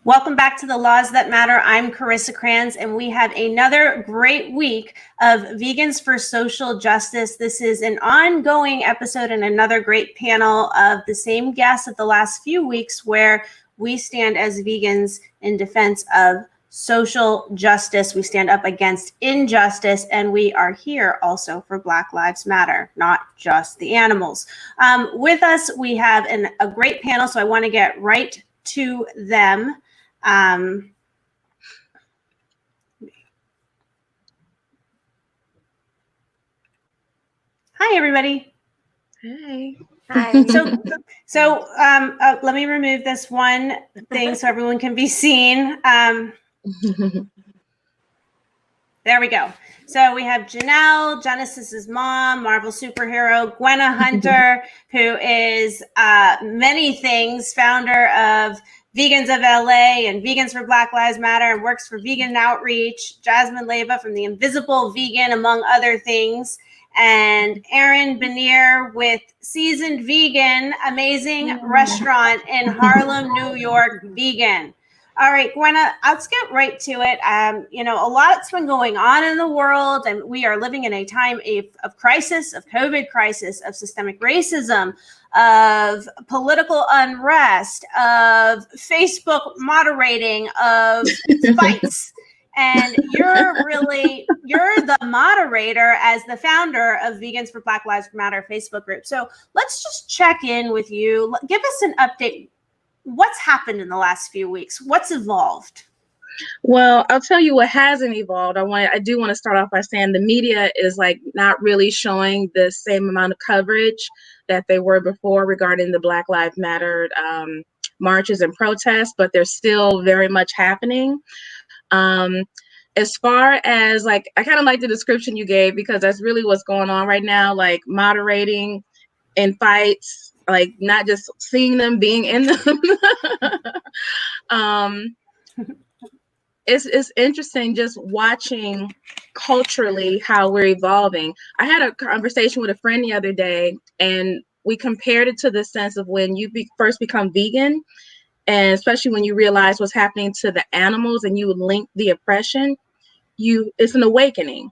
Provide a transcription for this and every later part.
Welcome back to the Laws That Matter. I'm Carissa Kranz, and we have another great week of Vegans for Social Justice. This is an ongoing episode and another great panel of the same guests of the last few weeks, where we stand as vegans in defense of social justice. We stand up against injustice, and we are here also for Black Lives Matter, not just the animals. With us, we have a great panel, so I want to get right to them. Hi, everybody. Hi. Hi. So let me remove this one thing so everyone can be seen. There we go. So we have Janelle, Genesis's mom, Marvel superhero, Gwenna Hunter, who is many things, founder of Vegans of LA and Vegans for Black Lives Matter, and works for Vegan Outreach, Jasmine Leyva from The Invisible Vegan, among other things, and Erin Benier with Seasoned Vegan, amazing restaurant in Harlem, New York, vegan. All right, Gwenna, let's get right to it. A lot's been going on in the world, and we are living in a time of crisis, of COVID crisis, of systemic racism, of political unrest, of Facebook moderating, of fights. And you're the moderator as the founder of Vegans for Black Lives Matter Facebook group. So let's just check in with you. Give us an update. What's happened in the last few weeks? What's evolved? Well, I'll tell you what hasn't evolved. I do want to start off by saying the media is not really showing the same amount of coverage that they were before regarding the Black Lives Matter marches and protests, but they're still very much happening. As far as I kind of like the description you gave, because that's really what's going on right now, moderating in fights, not just seeing them, being in them. It's interesting just watching culturally how we're evolving. I had a conversation with a friend the other day, and we compared it to the sense of when you first become vegan, and especially when you realize what's happening to the animals and you link the oppression, it's an awakening.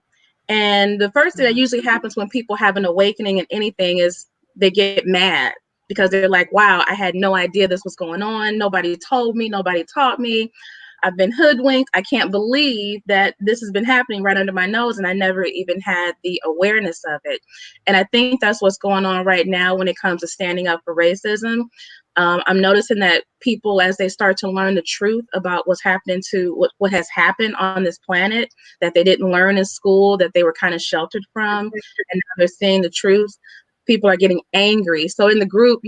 And the first thing that usually happens when people have an awakening in anything is they get mad, because they're like, wow, I had no idea this was going on. Nobody told me, nobody taught me. I've been hoodwinked. I can't believe that this has been happening right under my nose, and I never even had the awareness of it. And I think that's what's going on right now when it comes to standing up for racism. I'm noticing that people, as they start to learn the truth about what's happening to what has happened on this planet, that they didn't learn in school, that they were kind of sheltered from, and now they're seeing the truth, people are getting angry. So in the group,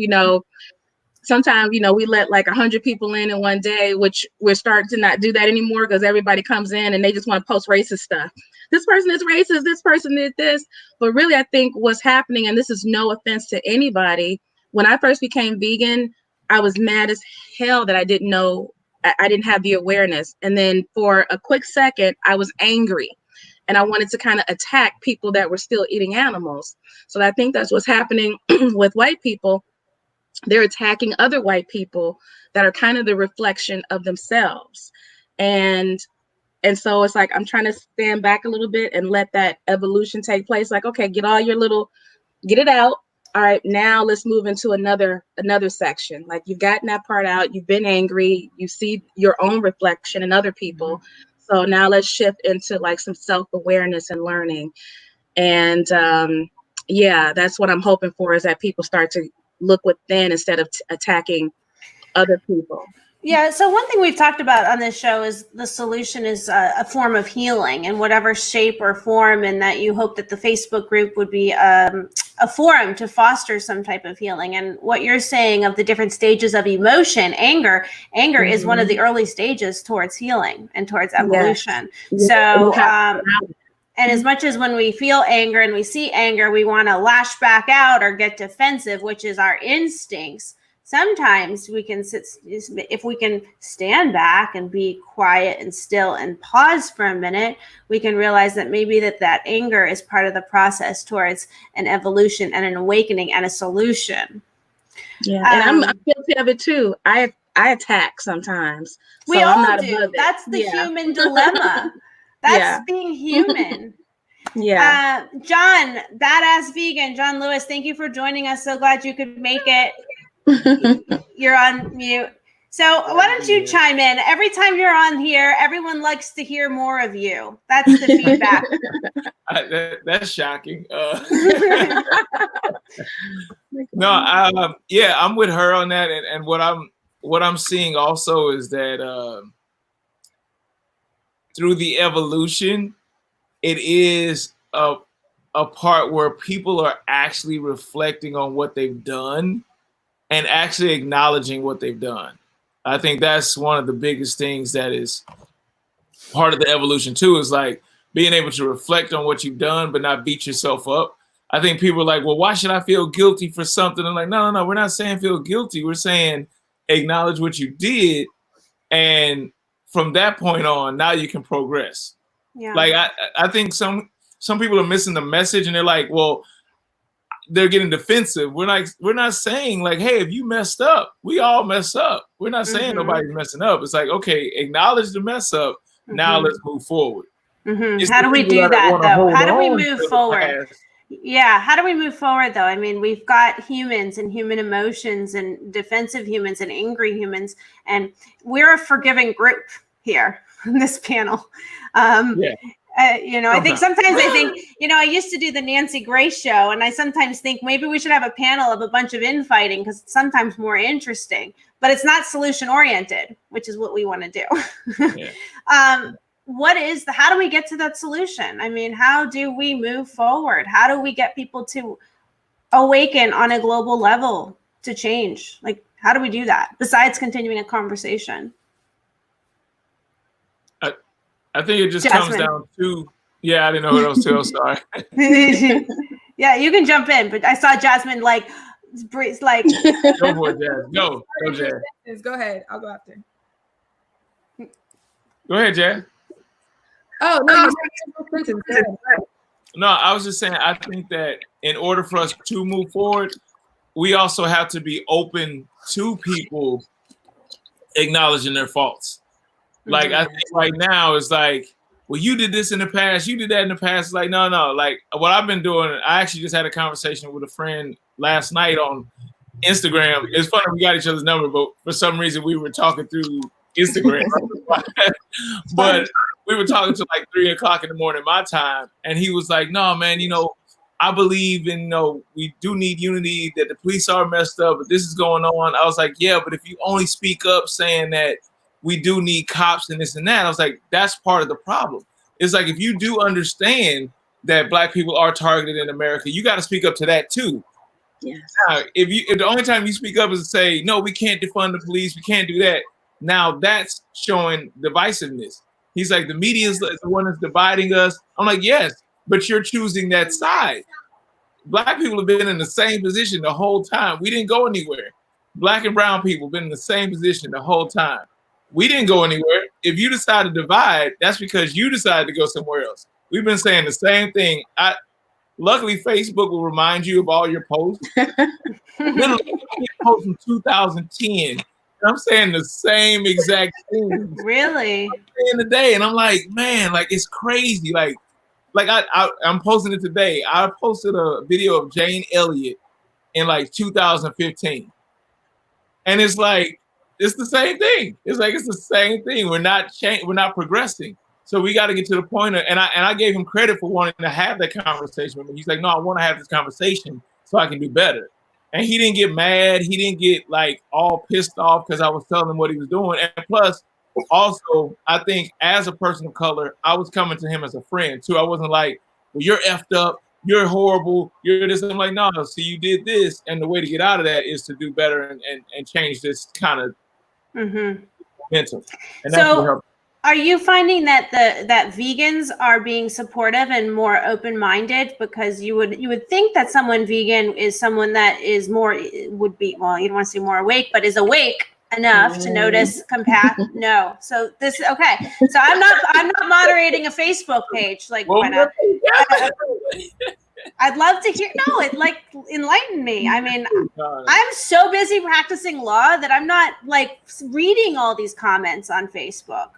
sometimes, we let 100 people in one day, which we're starting to not do that anymore, because everybody comes in and they just want to post racist stuff. This person is racist, this person did this. But really, I think what's happening, and this is no offense to anybody, when I first became vegan, I was mad as hell that I didn't know, I didn't have the awareness. And then for a quick second, I was angry. And I wanted to kind of attack people that were still eating animals. So I think that's what's happening with white people. They're attacking other white people that are kind of the reflection of themselves. And so it's I'm trying to stand back a little bit and let that evolution take place. Okay, get it out. All right, now let's move into another section. You've gotten that part out. You've been angry. You see your own reflection in other people. So now let's shift into some self-awareness and learning. And that's what I'm hoping for, is that people start to look within instead of attacking other people. Yeah, so one thing we've talked about on this show is the solution is a form of healing in whatever shape or form, and that you hope that the Facebook group would be a forum to foster some type of healing. And what you're saying of the different stages of emotion, anger is one of the early stages towards healing and towards evolution. Yes. So, and as much as when we feel anger and we see anger, we want to lash back out or get defensive, which is our instincts. Sometimes we can if we can stand back and be quiet and still and pause for a minute, we can realize that maybe that anger is part of the process towards an evolution and an awakening and a solution. Yeah, and I'm guilty of it too. I I attack sometimes. We so all I'm not do. above it. That's the human dilemma. That's being human. Yeah. John, badass vegan, John Lewis, thank you for joining us. So glad you could make it. You're on mute. So why don't you chime in? Every time you're on here, everyone likes to hear more of you. That's the feedback. That's shocking. No, yeah, I'm with her on that. And what I'm seeing also is that through the evolution, it is a part where people are actually reflecting on what they've done and actually acknowledging what they've done. I think that's one of the biggest things that is part of the evolution too, is like being able to reflect on what you've done, but not beat yourself up. I think people are like, well, why should I feel guilty for something? I'm like, no, we're not saying feel guilty. We're saying acknowledge what you did. And from that point on, now you can progress. Yeah. Like, I think some people are missing the message and they're like, well, they're getting defensive. We're not saying like, hey, if you messed up, we all mess up. We're not saying nobody's messing up. It's like, okay, acknowledge the mess up. Now let's move forward. How do we do that though? How do we move forward? Yeah, how do we move forward though? I mean, we've got humans and human emotions and defensive humans and angry humans, and we're a forgiving group here on this panel. I think sometimes I used to do the Nancy Grace show, and I sometimes think maybe we should have a panel of a bunch of infighting because it's sometimes more interesting, but it's not solution oriented, which is what we want to do. How do we get to that solution? I mean, how do we move forward? How do we get people to awaken on a global level to change? Like, how do we do that besides continuing a conversation? I think it just comes down to, I didn't know what else to tell, sorry. Yeah, you can jump in, but I saw Jasmine like. Go for it, Jazz. Go, Jazz. Go ahead, I'll go after. Go ahead, Jazz. Oh, no, No, I was just saying, I think that in order for us to move forward, we also have to be open to people acknowledging their faults. Like, I think right now it's like, well, you did this in the past, you did that in the past. It's like, no. Like, what I've been doing, I actually just had a conversation with a friend last night on Instagram. It's funny, we got each other's number, but for some reason we were talking through Instagram. But we were talking to like 3 o'clock in the morning my time, and he was like, no, man, I believe in, we do need unity, that the police are messed up, but this is going on. I was like, yeah, but if you only speak up saying that we do need cops and this and that, I was like, that's part of the problem. It's like, if you do understand that Black people are targeted in America, you got to speak up to that too. Yes. Now, if the only time you speak up is to say, no, we can't defund the police, we can't do that, now that's showing divisiveness. He's like, the media is the one that's dividing us. I'm like, yes, but you're choosing that side. Black people have been in the same position the whole time. We didn't go anywhere. Black and brown people have been in the same position the whole time. We didn't go anywhere. If you decide to divide, that's because you decided to go somewhere else. We've been saying the same thing. Luckily, Facebook will remind you of all your posts. Literally, posts from 2010. I'm saying the same exact thing. Really? In the day, and I'm like, man, like, it's crazy. Like I'm posting it today. I posted a video of Jane Elliott in like 2015, and it's like, it's the same thing. It's like, it's the same thing. We're not progressing. So we got to get to the point of, and I gave him credit for wanting to have that conversation with me. He's like, no, I want to have this conversation so I can do better. And he didn't get mad. He didn't get like all pissed off because I was telling him what he was doing. And plus, also, I think as a person of color, I was coming to him as a friend too. I wasn't like, well, you're effed up, you're horrible, you're this. I'm like, no, see, you did this. And the way to get out of that is to do better and change this kind of mental. And that's what helped. Are you finding that that vegans are being supportive and more open-minded? Because you would think that someone vegan is someone that is would be, well, you don't want to say more awake, but is awake enough to notice compassion. No. So okay. So I'm not moderating a Facebook page like I'd love to hear. No, it like enlighten me. I mean, I'm so busy practicing law that I'm not like reading all these comments on Facebook.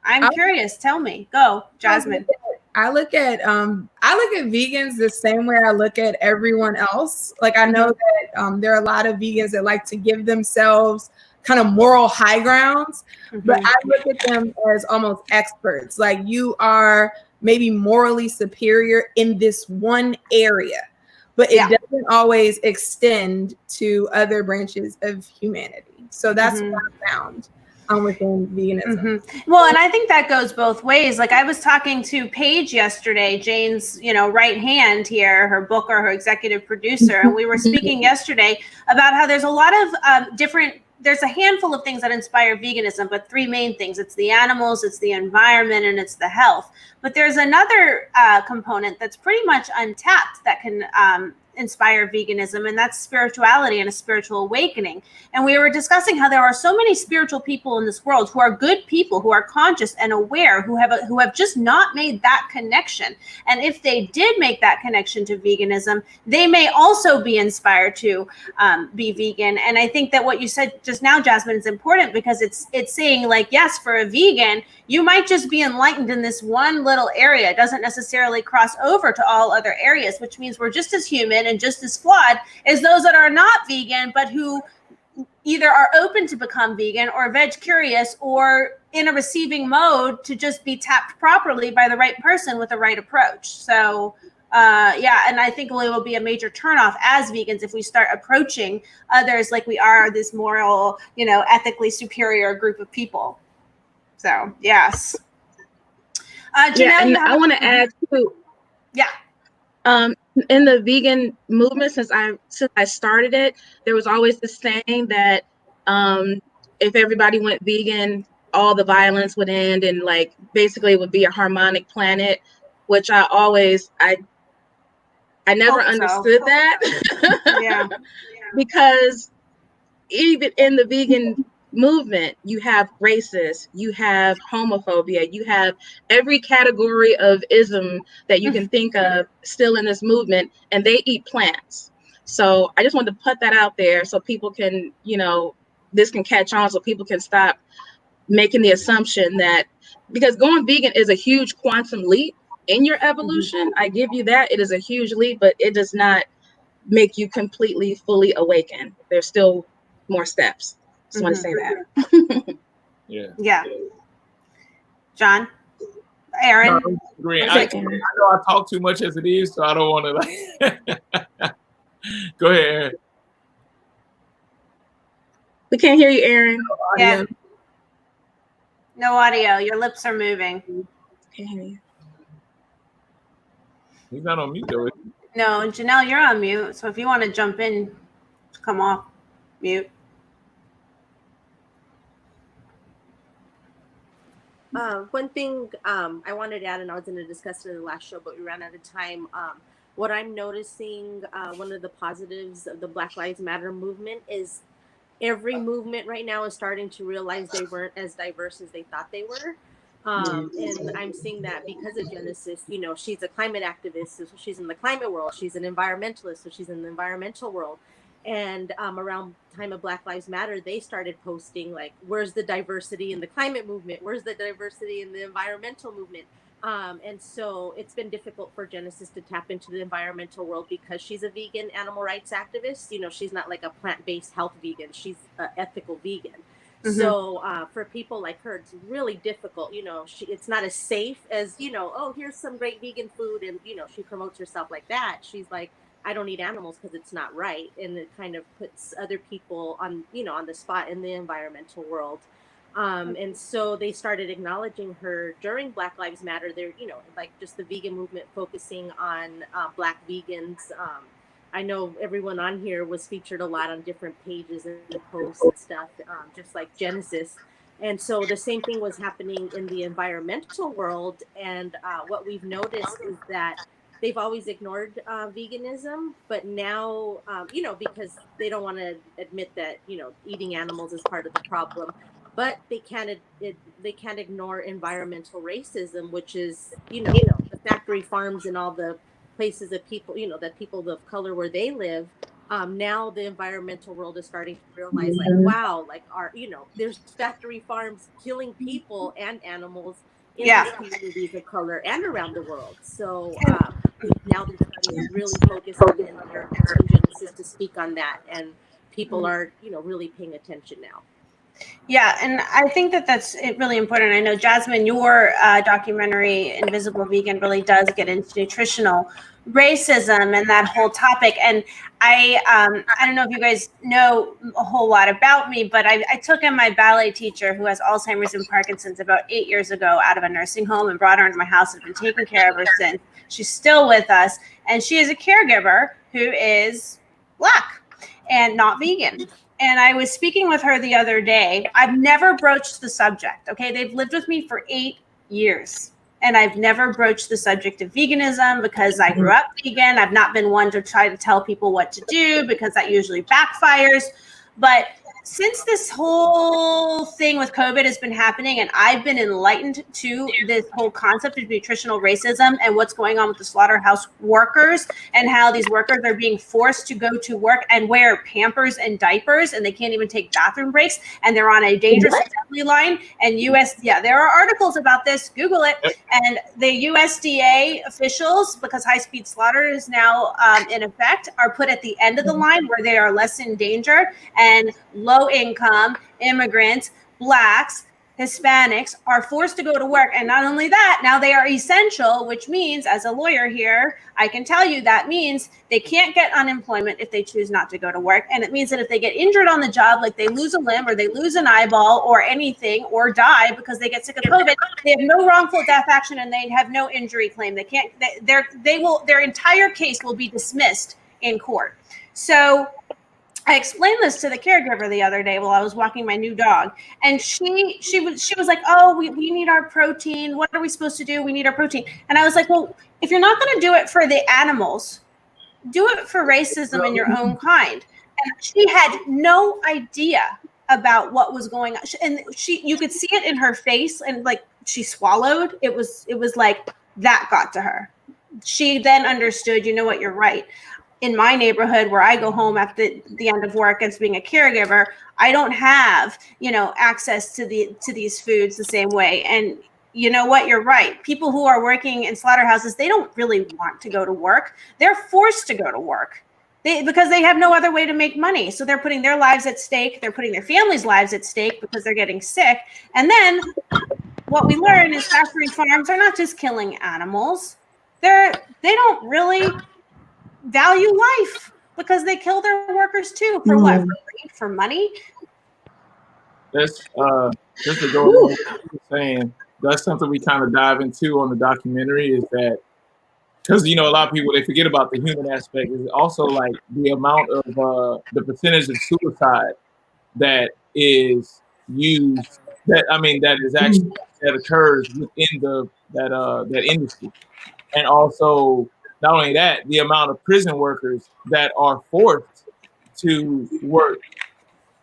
I'm curious. Tell me. Go, Jasmine. I look at vegans the same way I look at everyone else. Like, I know that there are a lot of vegans that like to give themselves kind of moral high grounds, but I look at them as almost experts. Like, you are maybe morally superior in this one area, but it doesn't always extend to other branches of humanity. So that's what I found within veganism. Well, and I think that goes both ways. Like, I was talking to Paige yesterday, Jane's, right hand here, her booker, her executive producer, and we were speaking yesterday about how there's a lot of there's a handful of things that inspire veganism, but three main things. It's the animals, it's the environment, and it's the health. But there's another component that's pretty much untapped that can inspire veganism, and that's spirituality and a spiritual awakening. And we were discussing how there are so many spiritual people in this world who are good people, who are conscious and aware, who have just not made that connection. And if they did make that connection to veganism, they may also be inspired to be vegan. And I think that what you said just now, Jasmine, is important, because it's saying, like, yes, for a vegan, you might just be enlightened in this one little area. It doesn't necessarily cross over to all other areas, which means we're just as human and just as flawed as those that are not vegan, but who either are open to become vegan or veg curious or in a receiving mode to just be tapped properly by the right person with the right approach. So and I think it will be a major turnoff as vegans if we start approaching others like we are this moral, ethically superior group of people. So yes. Janelle, I want to add too. Yeah. In the vegan movement, since I started it, there was always the saying that if everybody went vegan, all the violence would end, and like basically it would be a harmonic planet, which I never understood that. Because even in the vegan movement, you have racists, you have homophobia, you have every category of ism that you can think of still in this movement, and they eat plants. So I just wanted to put that out there so people can, this can catch on, so people can stop making the assumption that, because going vegan is a huge quantum leap in your evolution. I give you that. It is a huge leap, but it does not make you completely, fully awaken. There's still more steps. Just want to say that. Yeah. John, Aaron. No, I know I talk too much as it is, so I don't want to Go ahead, Aaron. We can't hear you, Aaron. Yeah. No audio. Your lips are moving. Can't hear you. He's not on mute though. No, Janelle, you're on mute. So if you want to jump in, come off mute. One thing I wanted to add, and I was going to discuss it in the last show, but we ran out of time. What I'm noticing, one of the positives of the Black Lives Matter movement is every movement right now is starting to realize they weren't as diverse as they thought they were. And I'm seeing that because of Genesis, she's a climate activist, so she's in the climate world. She's an environmentalist, so she's in the environmental world. And around time of Black Lives Matter, they started posting like, where's the diversity in the climate movement? Where's the diversity in the environmental movement? And so it's been difficult for Genesis to tap into the environmental world because she's a vegan animal rights activist. She's not like a plant-based health vegan. She's an ethical vegan. So for people like her, it's really difficult. It's not as safe as, oh, here's some great vegan food. And, she promotes herself like that. She's like, I don't eat animals because it's not right. And it kind of puts other people on, on the spot in the environmental world. And so they started acknowledging her during Black Lives Matter. They're, like just the vegan movement focusing on Black vegans. I know everyone on here was featured a lot on different pages and posts and stuff, just like Genesis. And so the same thing was happening in the environmental world. And what we've noticed is that they've always ignored veganism, but now, because they don't want to admit that, eating animals is part of the problem, but they can't ignore environmental racism, which is, the factory farms and all the places that people, that people of color where they live, now the environmental world is starting to realize, like, wow, like there's factory farms killing people and animals in Yeah. these communities of color and around the world. So now they're starting to really focus on it, and they're asking Genesis to speak on that, and people are really paying attention now. Yeah, and I think that that's really important. I know, Jasmine, your documentary, Invisible Vegan, really does get into nutritional racism and that whole topic. And I don't know if you guys know a whole lot about me, but I took in my ballet teacher who has Alzheimer's and Parkinson's about 8 years ago out of a nursing home and brought her into my house and been taking care of her since. She's still with us, and she is a caregiver who is Black and not vegan. And I was speaking with her the other day. I've never broached the subject. Okay. They've lived with me for 8 years, and I've never broached the subject of veganism because I grew up vegan. I've not been one to try to tell people what to do because that usually backfires. But since this whole thing with COVID has been happening, and I've been enlightened to this whole concept of nutritional racism and what's going on with the slaughterhouse workers and how these workers are being forced to go to work and wear Pampers and diapers, and they can't even take bathroom breaks, and they're on a dangerous assembly line. And there are articles about this. Google it. And the USDA officials, because high-speed slaughter is now in effect, are put at the end of the line where they are less in danger, and low-income immigrants, Blacks, Hispanics are forced to go to work. And not only that, now they are essential, which means, as a lawyer here, I can tell you that means they can't get unemployment if they choose not to go to work. And it means that if they get injured on the job, like they lose a limb or they lose an eyeball or anything, or die because they get sick of COVID, they have no wrongful death action and they have no injury claim. They can't, their entire case will be dismissed in court. So I explained this to the caregiver the other day while I was walking my new dog, and she was like, "Oh, we need our protein. What are we supposed to do? We need our protein." And I was like, "Well, if you're not going to do it for the animals, do it for racism in your own kind." And she had no idea about what was going on, and you could see it in her face, and like she swallowed. It was like that got to her. She then understood. You know what? You're right. In my neighborhood where I go home after the end of work as being a caregiver, I don't have, access to these foods the same way. And you know what? You're right. People who are working in slaughterhouses, they don't really want to go to work. They're forced to go to work because they have no other way to make money. So they're putting their lives at stake. They're putting their families' lives at stake because they're getting sick. And then what we learn is factory farms are not just killing animals. They don't really value life because they kill their workers too. For what? For money? That's just to go along with what you're saying. That's something we kind of dive into on the documentary, is that because a lot of people, they forget about the human aspect. Is also like the amount of the percentage of suicide that is used. That is actually that occurs within that industry, and also. Not only that, the amount of prison workers that are forced to work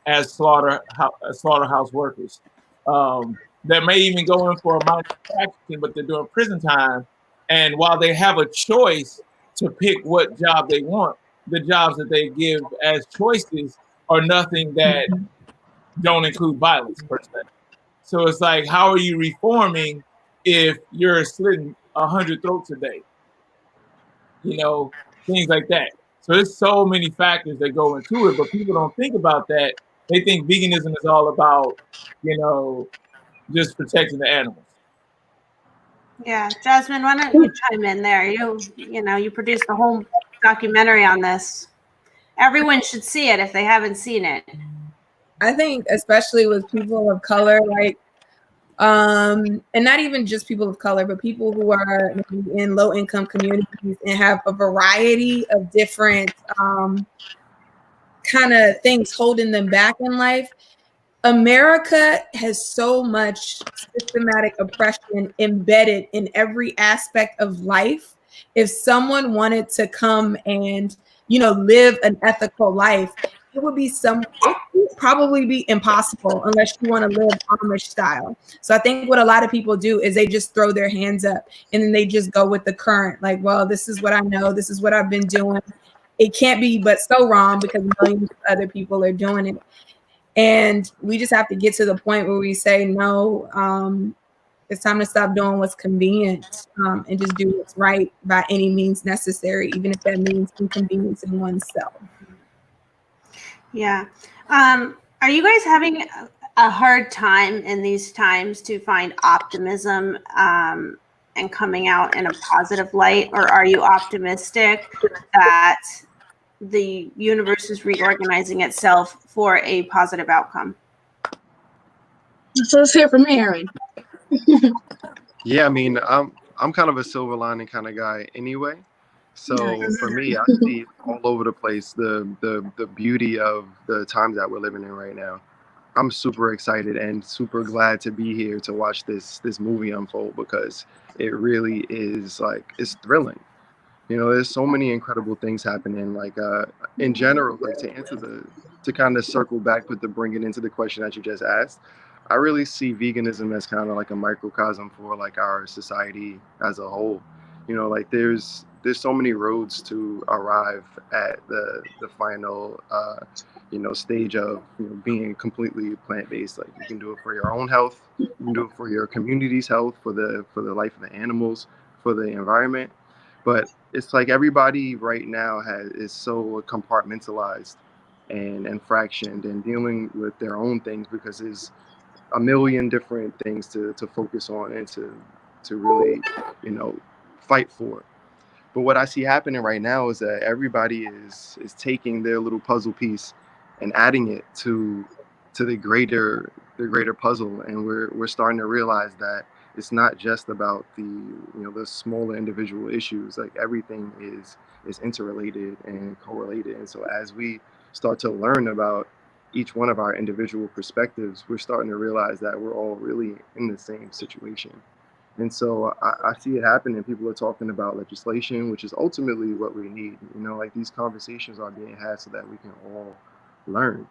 as slaughterhouse workers that may even go in for a malpractice, but they're doing prison time. And while they have a choice to pick what job they want, the jobs that they give as choices are nothing that don't include violence per se. So it's like, how are you reforming if you're slitting 100 throats a day? Things like that. So there's so many factors that go into it, but people don't think about that. They think veganism is all about, just protecting the animals. Yeah, Jasmine, why don't you chime in there? You produced the whole documentary on this. Everyone should see it if they haven't seen it. I think especially with people of color, like and not even just people of color, but people who are in low-income communities and have a variety of different kind of things holding them back in life. America has so much systematic oppression embedded in every aspect of life. If someone wanted to come and live an ethical life, it would probably be impossible unless you want to live Amish style. So I think what a lot of people do is they just throw their hands up and then they just go with the current. Like, well, this is what I know. This is what I've been doing. It can't be but so wrong because millions of other people are doing it. And we just have to get to the point where we say, no, it's time to stop doing what's convenient and just do what's right by any means necessary, even if that means inconveniencing oneself. Yeah. Are you guys having a hard time in these times to find optimism and coming out in a positive light? Or are you optimistic that the universe is reorganizing itself for a positive outcome? So let's hear from Aaron. Yeah, I mean, I'm kind of a silver lining kind of guy anyway. So Nice. for me, I see all over the place the beauty of the times that we're living in right now. I'm super excited and super glad to be here to watch this movie unfold because it really is like it's thrilling. You know, there's so many incredible things happening. Like in general, like to kind of circle back with the bring it into the question that you just asked. I really see veganism as kind of like a microcosm for like our society as a whole. You know, like there's so many roads to arrive at the final stage of being completely plant-based. Like you can do it for your own health, you can do it for your community's health, for the life of the animals, for the environment. But it's like everybody right now is so compartmentalized and fractioned and dealing with their own things because there's a million different things to focus on and to really fight for. But what I see happening right now is that everybody is taking their little puzzle piece and adding it to the greater puzzle, and we're starting to realize that it's not just about the smaller individual issues. Like everything is interrelated and correlated, and so as we start to learn about each one of our individual perspectives, we're starting to realize that we're all really in the same situation. And so I see it happening. People are talking about legislation, which is ultimately what we need. Like these conversations are being had so that we can all learn,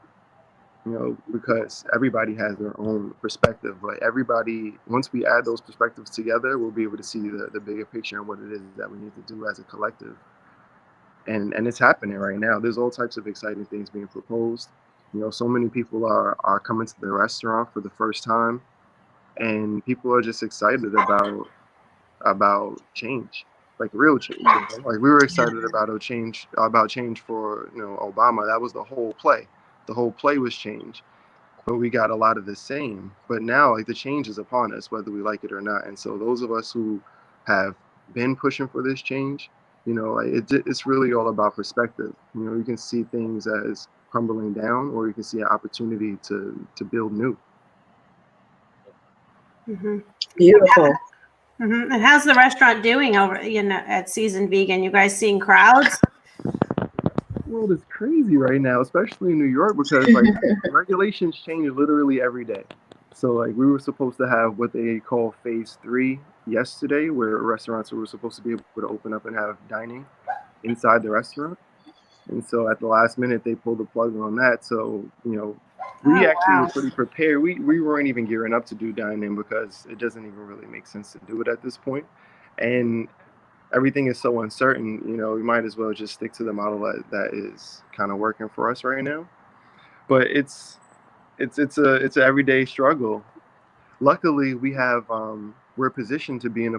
because everybody has their own perspective. But everybody, once we add those perspectives together, we'll be able to see the bigger picture and what it is that we need to do as a collective. And it's happening right now. There's all types of exciting things being proposed. So many people are coming to the restaurant for the first time. And people are just excited about change, like real change. Like we were excited about change for Obama. That was the whole play. The whole play was change, but we got a lot of the same. But now, like the change is upon us, whether we like it or not. And so those of us who have been pushing for this change, it's really all about perspective. You can see things as crumbling down, or you can see an opportunity to build new. Mm-hmm. Beautiful. Mm-hmm. And how's the restaurant doing over, at Seasoned Vegan? You guys seeing crowds? The world is crazy right now, especially in New York, because like regulations change literally every day. So like we were supposed to have what they call phase 3 yesterday, where restaurants were supposed to be able to open up and have dining inside the restaurant. And so at the last minute, they pulled the plug on that. So, we actually were pretty prepared. We weren't even gearing up to do dining because it doesn't even really make sense to do it at this point. And everything is so uncertain, we might as well just stick to the model that is kind of working for us right now. But it's an everyday struggle. Luckily, we have we're positioned to be in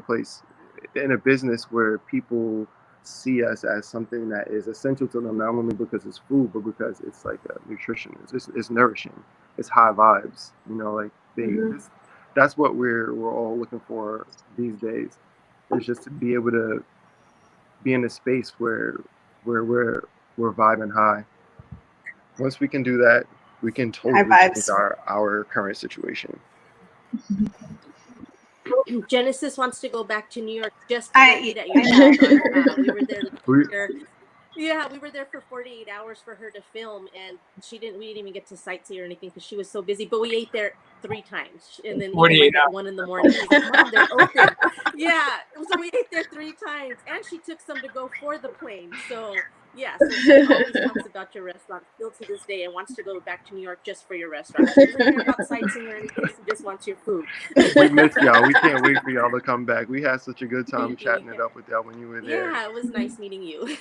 a business where people see us as something that is essential to them, not only because it's food, but because it's like nutrition. It's nourishing. It's high vibes. That's what we're all looking for these days. It's just to be able to be in a space where we're vibing high. Once we can do that, we can totally change our current situation. Genesis wants to go back to New York just to eat at your restaurant. We were there. Yeah, we were there for 48 hours for her to film, and we didn't even get to sightsee or anything because she was so busy. But we ate there 3 times, and then we went at 1 a.m. She's like, "Mom, they're open." Yeah, so we ate there 3 times, and she took some to go for the plane. So Yeah, so she always talks about your restaurant still to this day and wants to go back to New York just for your restaurant. She doesn't care about sightseeing or anything. She just wants your food. We miss y'all. We can't wait for y'all to come back. We had such a good time chatting it up with y'all when you were there. Yeah, it was nice meeting you.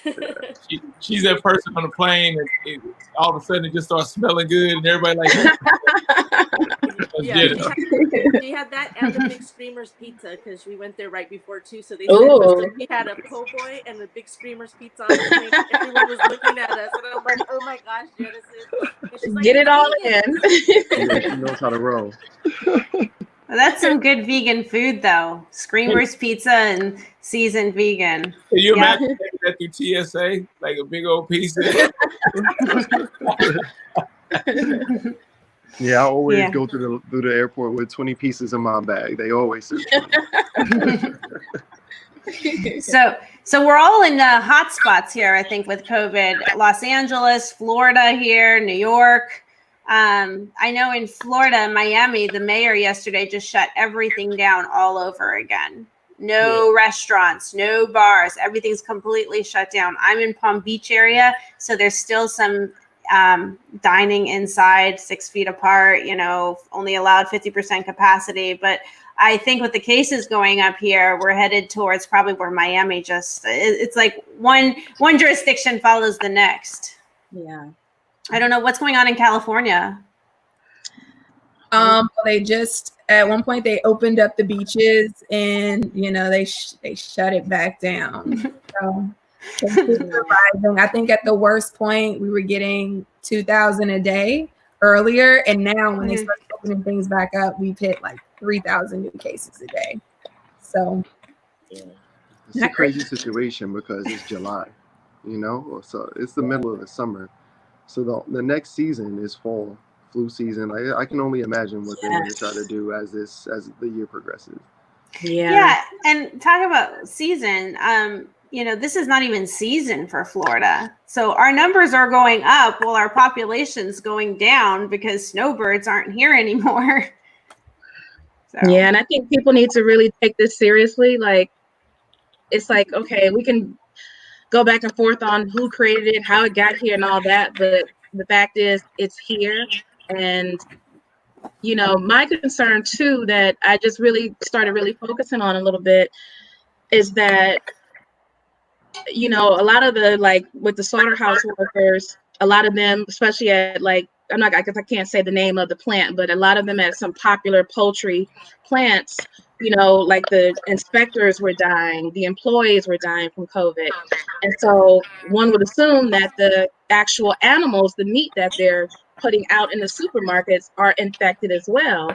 She's that person on the plane, and all of a sudden it just starts smelling good, and everybody like, yeah, yeah. she had that and the Big Screamers pizza because we went there right before too. So they said he had a po' boy and the Big Screamers pizza on the plane. Everyone was looking at us, and I'm like, oh my gosh, Genesis. And she's like, Get it all vegan. in. Yeah, she knows how to roll. Well, that's some good vegan food, though. Screamers Pizza and seasoned vegan. Can you imagine taking that through TSA, like a big old piece? Yeah, I always go through the airport with 20 pieces in my bag. They always search me. So we're all in hot spots here, I think, with COVID. Los Angeles, Florida here, New York. I know in Florida, Miami, the mayor yesterday just shut everything down all over again. No restaurants, no bars, everything's completely shut down. I'm in Palm Beach area, so there's still some dining inside 6 feet apart, only allowed 50% capacity. But I think with the cases going up here, we're headed towards probably where Miami it's like one jurisdiction follows the next. Yeah. I don't know what's going on in California. They just at one point they opened up the beaches and they shut it back down. So I think at the worst point we were getting 2,000 a day earlier, and now when they start opening things back up, we've hit like 3,000 new cases a day. So it's a crazy situation because it's July, so it's the middle of the summer. So the next season is fall flu season. I can only imagine what they're going to try to do as the year progresses. Yeah, and talk about season. This is not even season for Florida. So our numbers are going up while our population's going down because snowbirds aren't here anymore. Yeah, and I think people need to really take this seriously. Like, it's like, okay, we can go back and forth on who created it, how it got here and all that, but the fact is it's here. And my concern too that I just really started focusing on a little bit is that a lot of the, like, with the slaughterhouse workers, a lot of them, especially at, like, I can't say the name of the plant, but a lot of them at some popular poultry plants, like the inspectors were dying, the employees were dying from COVID. And so one would assume that the actual animals, the meat that they're putting out in the supermarkets are infected as well.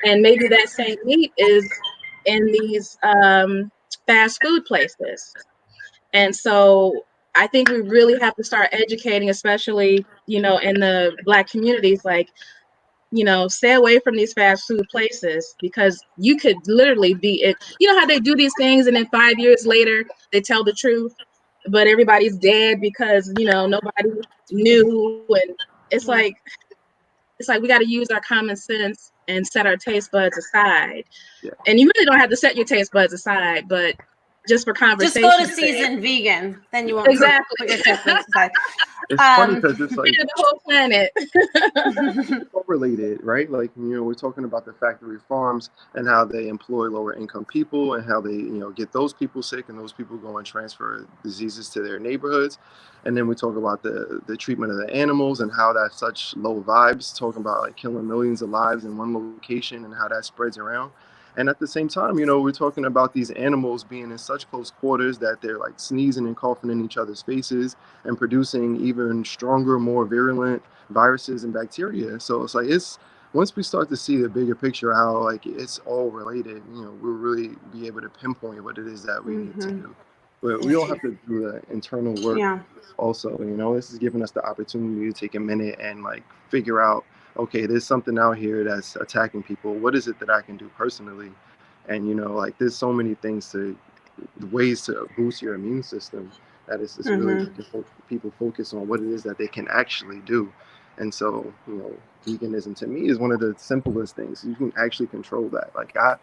And maybe that same meat is in these fast food places. And so I think we really have to start educating, especially, in the Black communities, like, stay away from these fast food places because you could literally be it. You know how they do these things and then 5 years later they tell the truth, but everybody's dead because, nobody knew. And it's like we got to use our common sense and set our taste buds aside. Yeah. And you really don't have to set your taste buds aside, but just for conversation. Just go to seasoned vegan, then you won't exactly put your taste buds aside. It's funny because it's like the whole planet. correlated, right? Like, we're talking about the factory farms and how they employ lower income people and how they, get those people sick and those people go and transfer diseases to their neighborhoods. And then we talk about the treatment of the animals and how that's such low vibes, talking about like killing millions of lives in one location and how that spreads around. And at the same time, we're talking about these animals being in such close quarters that they're like sneezing and coughing in each other's faces and producing even stronger, more virulent viruses and bacteria. So it's like, once we start to see the bigger picture, how like it's all related, we'll really be able to pinpoint what it is that we need to do. But we all have to do the internal work also. This is giving us the opportunity to take a minute and like figure out, okay, there's something out here that's attacking people. What is it that I can do personally? And, like there's so many ways to boost your immune system that it's just really making people focus on what it is that they can actually do. And so, veganism to me is one of the simplest things. You can actually control that. Like I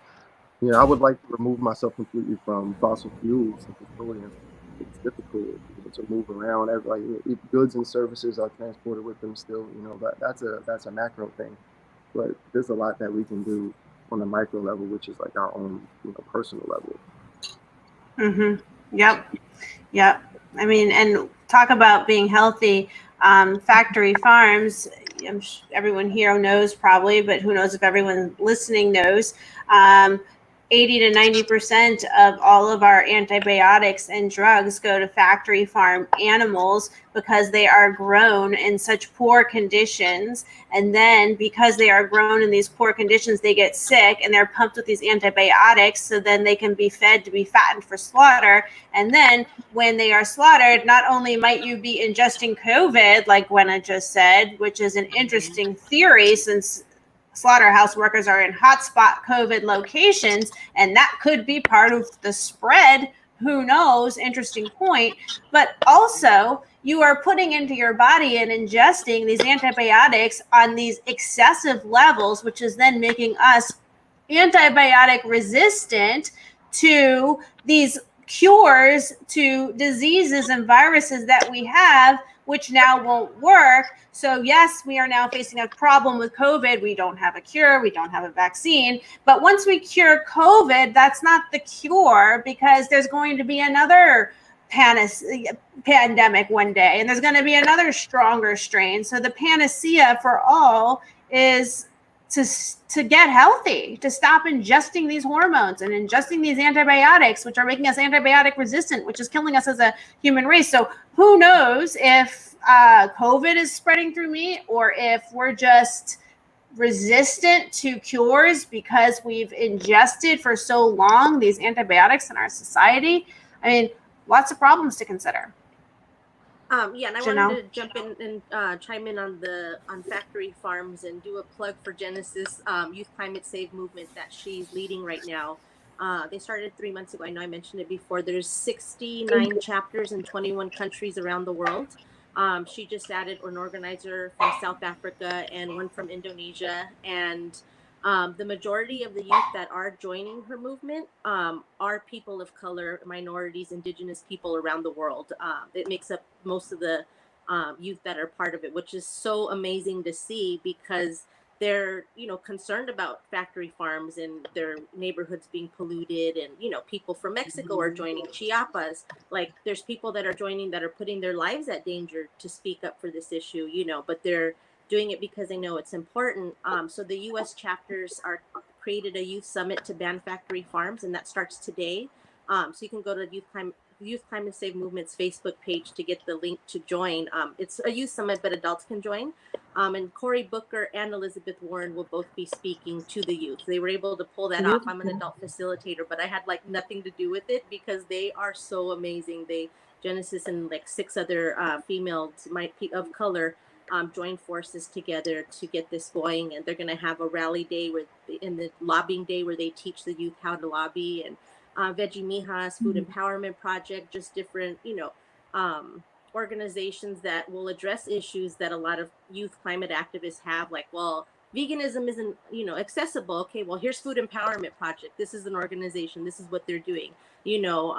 would like to remove myself completely from fossil fuels and petroleum. it's difficult, you know, to move around. Like, if goods and services are transported with them still, you know, that's a macro thing. But there's a lot that we can do on the micro level, which is like our own, you know, personal level. Mm-hmm. Yep. I mean, and talk about being healthy. Factory farms, everyone here knows probably, but who knows if everyone listening knows. 80 to 90% of all of our antibiotics and drugs go to factory farm animals because they are grown in such poor conditions. And then because they are grown in these poor conditions, they get sick and they're pumped with these antibiotics so then they can be fed to be fattened for slaughter. And then when they are slaughtered, not only might you be ingesting COVID, like Gwenna just said, which is an interesting theory since slaughterhouse workers are in hotspot COVID locations, and that could be part of the spread. Who knows? Interesting point. But also, you are putting into your body and ingesting these antibiotics on these excessive levels, which is then making us antibiotic resistant to these cures to diseases and viruses that we have, which now won't work. So yes, we are now facing a problem with COVID. We don't have a cure. We don't have a vaccine. But once we cure COVID, that's not the cure, because there's going to be another pandemic one day, and there's going to be another stronger strain. So the panacea for all is to get healthy, to stop ingesting these hormones and ingesting these antibiotics, which are making us antibiotic resistant, which is killing us as a human race. So who knows if COVID is spreading through me, or if we're just resistant to cures because we've ingested for so long these antibiotics in our society. I mean, lots of problems to consider. Yeah, and I wanted to jump in and chime in on factory farms and do a plug for Genesis Youth Climate Save movement that she's leading right now. They started 3 months ago. I know I mentioned it before. There's 69 chapters in 21 countries around the world. She just added an organizer from South Africa and one from Indonesia. And the majority of the youth that are joining her movement are people of color, minorities, indigenous people around the world. It makes up most of the youth that are part of it, which is so amazing to see, because they're, you know, concerned about factory farms and their neighborhoods being polluted. And, you know, people from Mexico are joining, Chiapas. Like, there's people that are joining that are putting their lives at danger to speak up for this issue, you know, but they're doing it because they know it's important. So the U.S. chapters are created a youth summit to ban factory farms, and that starts today. So you can go to Youth Climate Save Movement's Facebook page to get the link to join. It's a youth summit, but adults can join. And Cory Booker and Elizabeth Warren will both be speaking to the youth. They were able to pull that off. I'm an adult facilitator, but I had like nothing to do with it because they are so amazing. Genesis and like 6 other females of color join forces together to get this going. And they're going to have a rally day in the lobbying day where they teach the youth how to lobby, and Veggie Mijas, Food Empowerment Project, just different, you know, organizations that will address issues that a lot of youth climate activists have, like, well, veganism isn't, you know, accessible. Okay, well, here's Food Empowerment Project. This is an organization. This is what they're doing. You know,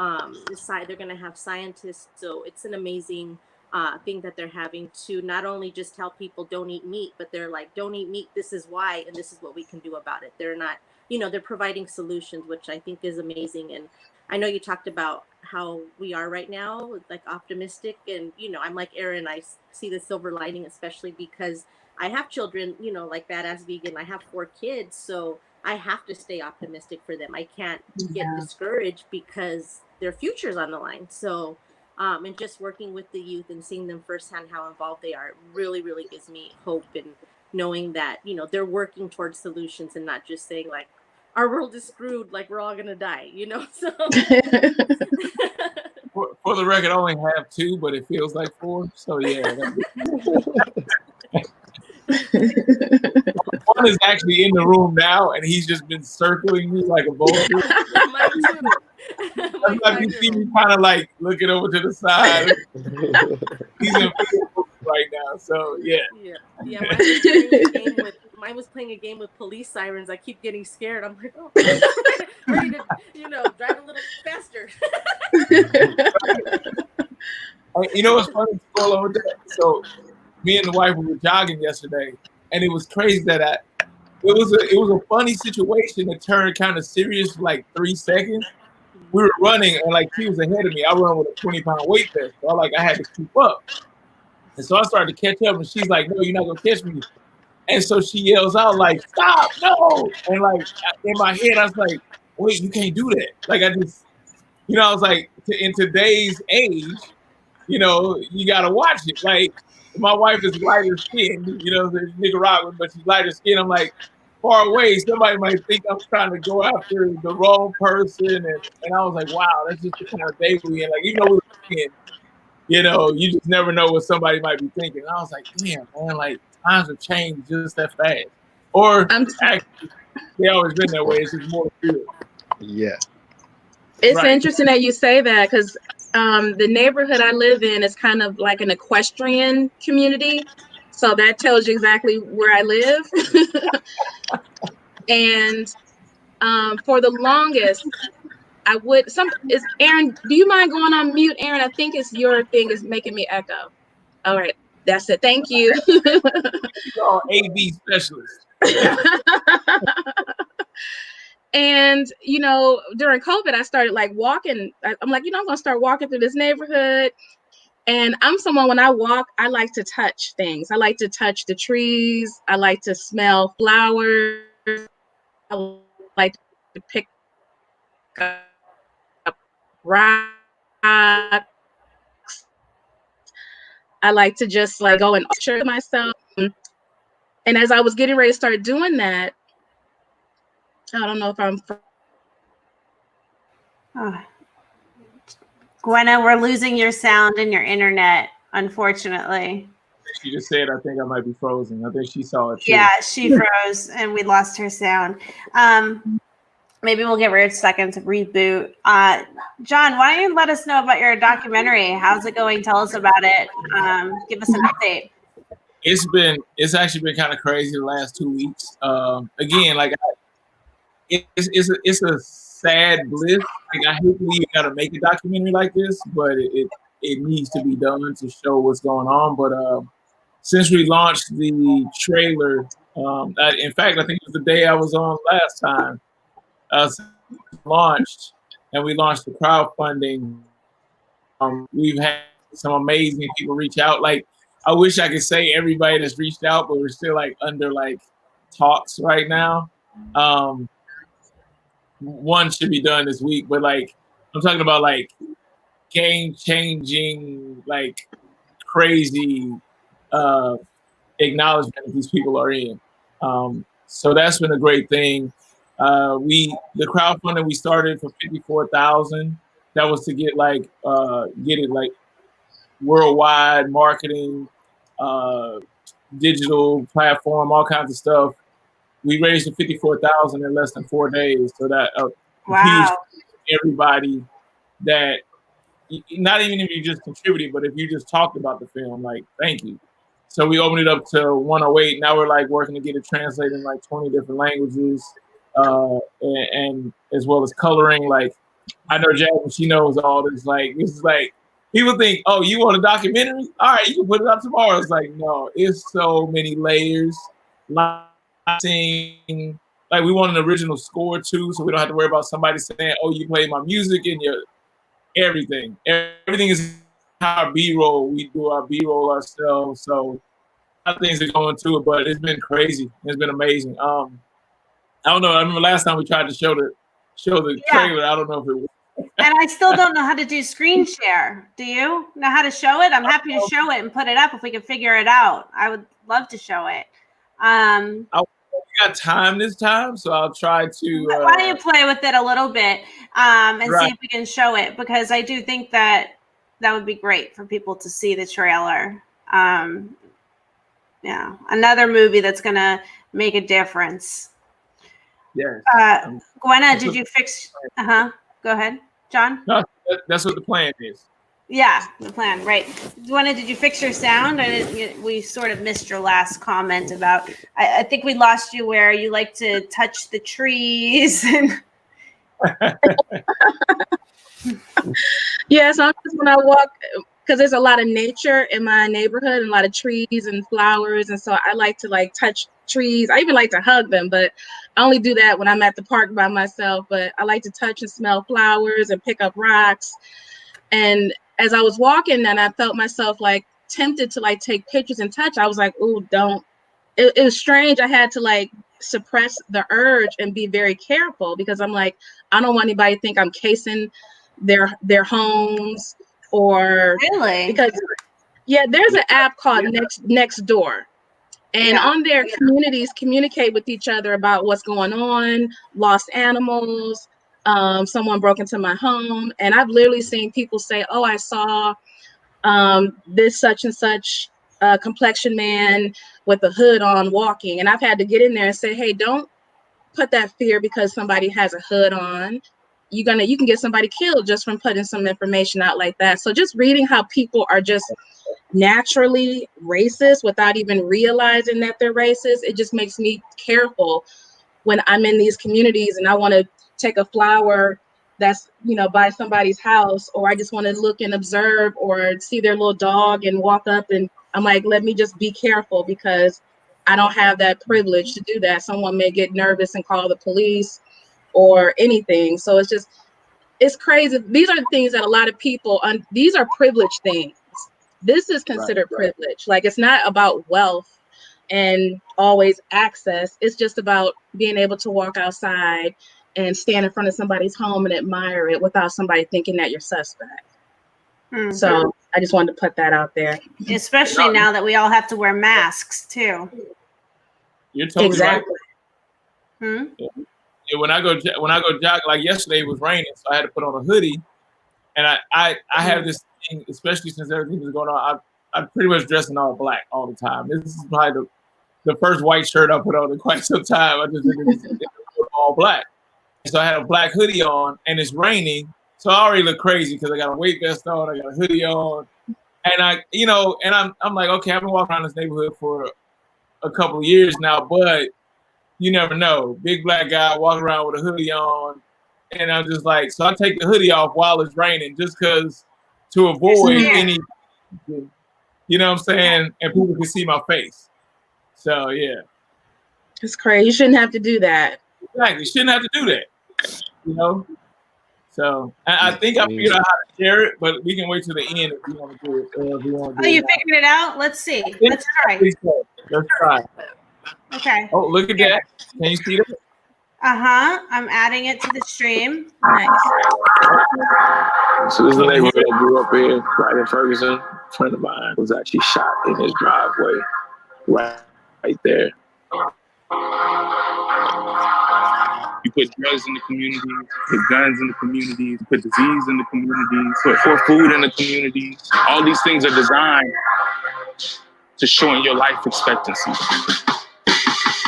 they're going to have scientists. So it's an amazing thing that they're having to not only just tell people don't eat meat, but they're like, don't eat meat. This is why, and this is what we can do about it. They're not, you know, they're providing solutions, which I think is amazing. And I know you talked about how we are right now, like optimistic. And, you know, I'm like Erin, I see the silver lining, especially because I have children, you know, like Badass Vegan. I have 4 kids. So I have to stay optimistic for them. I can't get discouraged because their future's on the line. So, and just working with the youth and seeing them firsthand how involved they are really, really gives me hope, and knowing that, you know, they're working towards solutions and not just saying like, our world is screwed, like we're all gonna die, you know. So for the record, I only have 2, but it feels like 4. So yeah. One is actually in the room now, and he's just been circling me like a vulture. Mine too. Sometimes you see me kind of like looking over to the side. He's in right now, so yeah. Yeah. My mine was playing a game with police sirens. I keep getting scared. I'm like, oh, ready to, drive a little faster. You know what's funny? With that? So me and the wife were jogging yesterday, and it was crazy that it was a funny situation that turned kind of serious for like 3 seconds. We were running, and like she was ahead of me. I run with a 20-pound weight vest, so I had to keep up. And so I started to catch up, and she's like, "No, you're not gonna catch me." And so she yells out like, "Stop, no!" And like in my head, I was like, "Wait, you can't do that." Like I just, I was like, in today's age, you gotta watch it. Like my wife is lighter skinned, there's Nicaraguan, but she's lighter skinned. I'm like, far away, somebody might think I'm trying to go after the wrong person. And I was like, wow, that's just the kind of day we in. Like, even though we were thinking, you just never know what somebody might be thinking. And I was like, damn, man, like times have changed just that fast. Or actually, they always been that way. It's just more fear. Yeah. It's interesting that you say that, because the neighborhood I live in is kind of like an equestrian community. So that tells you exactly where I live. And for the longest, is Aaron, do you mind going on mute, Aaron? I think it's your thing is making me echo. All right, that's it. Thank you. You're AV specialist. And, during COVID, I started like walking. I'm like, I'm going to start walking through this neighborhood. And I'm someone, when I walk, I like to touch things. I like to touch the trees. I like to smell flowers. I like to pick up rocks. I like to just like go and picture myself. And as I was getting ready to start doing that, I don't know if I'm. Gwenna, we're losing your sound and your internet, unfortunately. She just said, I think I might be frozen. I think she saw it too. Yeah, she froze and we lost her sound. Maybe we'll give her a second to reboot. John, why don't you let us know about your documentary? How's it going? Tell us about it. Give us an update. It's actually been kind of crazy the last 2 weeks. Again, like it's a sad bliss. Like I hate that you gotta make a documentary like this, but it needs to be done to show what's going on. But since we launched the trailer, in fact, I think it was the day I was on last time. Launched, and we launched the crowdfunding. We've had some amazing people reach out. Like I wish I could say everybody that's reached out, but we're still like under like talks right now. One should be done this week, but like I'm talking about like game-changing, like crazy acknowledgement that these people are in. So that's been a great thing. The crowdfunding we started for $54,000. That was to get it like worldwide marketing, digital platform, all kinds of stuff. We raised the $54,000 in less than 4 days. So that wow. Huge everybody that not even if you just contributed, but if you just talked about the film, like thank you. So we opened it up to 108. Now we're like working to get it translated in like 20 different languages, and as well as coloring. Like I know Jasmine, she knows all this. Like this is like people think, oh, you want a documentary? All right, you can put it up tomorrow. It's like no, it's so many layers. Like we want an original score too, so we don't have to worry about somebody saying, "Oh, you play my music and your everything." Everything is our B-roll. We do our B-roll ourselves, so a lot of things are going to it. But it's been crazy. It's been amazing. I don't know. I remember last time we tried to show the trailer. I don't know if it was. And I still don't know how to do screen share. Do you know how to show it? I'm happy to show it and put it up if we can figure it out. I would love to show it. We got time this time, so I'll try to. Why don't you play with it a little bit and see if we can show it? Because I do think that would be great for people to see the trailer. Yeah, another movie that's going to make a difference. Yes. Gwenna, did you fix? Go ahead, John. No, that's what the plan is. Yeah, the plan, right. Did you fix your sound? We sort of missed your last comment about, I think we lost you where you like to touch the trees. Yeah, sometimes when I walk, because there's a lot of nature in my neighborhood and a lot of trees and flowers, and so I like to like touch trees. I even like to hug them, but I only do that when I'm at the park by myself. But I like to touch and smell flowers and pick up rocks. And as I was walking and I felt myself like tempted to like take pictures and touch, I was like, "Ooh, don't." It was strange. I had to like suppress the urge and be very careful because I'm like, I don't want anybody to think I'm casing their homes or Really? because yeah, there's an app called Next Door. And on there, communities communicate with each other about what's going on, lost animals, someone broke into my home. And I've literally seen people say, oh, I saw this such and such complexion man with a hood on walking. And I've had to get in there and say, hey, don't put that fear because somebody has a hood on. You can get somebody killed just from putting some information out like that. So just reading how people are just naturally racist without even realizing that they're racist, it just makes me careful when I'm in these communities and I want to take a flower that's, by somebody's house, or I just want to look and observe or see their little dog and walk up, and I'm like, let me just be careful because I don't have that privilege to do that. Someone may get nervous and call the police or anything. So it's crazy. These are the things that a lot of people, these are privileged things. This is considered privilege. Like, it's not about wealth and always access. It's just about being able to walk outside and stand in front of somebody's home and admire it without somebody thinking that you're suspect. Mm-hmm. So I just wanted to put that out there. Especially now that we all have to wear masks too. You're totally exactly. Right. Yeah, when I go jog, like yesterday it was raining, so I had to put on a hoodie. And I have this thing, especially since everything is going on, I'm pretty much dressed in all black all the time. This is probably the first white shirt I put on in quite some time. I just did all black. So I had a black hoodie on, and it's raining, so I already look crazy because I got a weight vest on, I got a hoodie on, and I'm like, okay, I've been walking around this neighborhood for a couple of years now, but you never know. Big black guy walking around with a hoodie on, and I'm just like, so I take the hoodie off while it's raining just because to avoid any, you know what I'm saying, and people can see my face. So yeah, it's crazy. You shouldn't have to do that. Exactly, you shouldn't have to do that. So I think I figured out how to share it, but we can wait till the end if you want to do it. You figured it out? Let's see. Let's try. Let's try. Okay. Oh, look at that. Can you see that? I'm adding it to the stream. Nice. So this is the neighborhood I grew up in, right in Ferguson. A friend of mine was actually shot in his driveway, right there. You put drugs in the communities, put guns in the communities, put disease in the communities, put poor food in the communities. All these things are designed to shorten your life expectancy.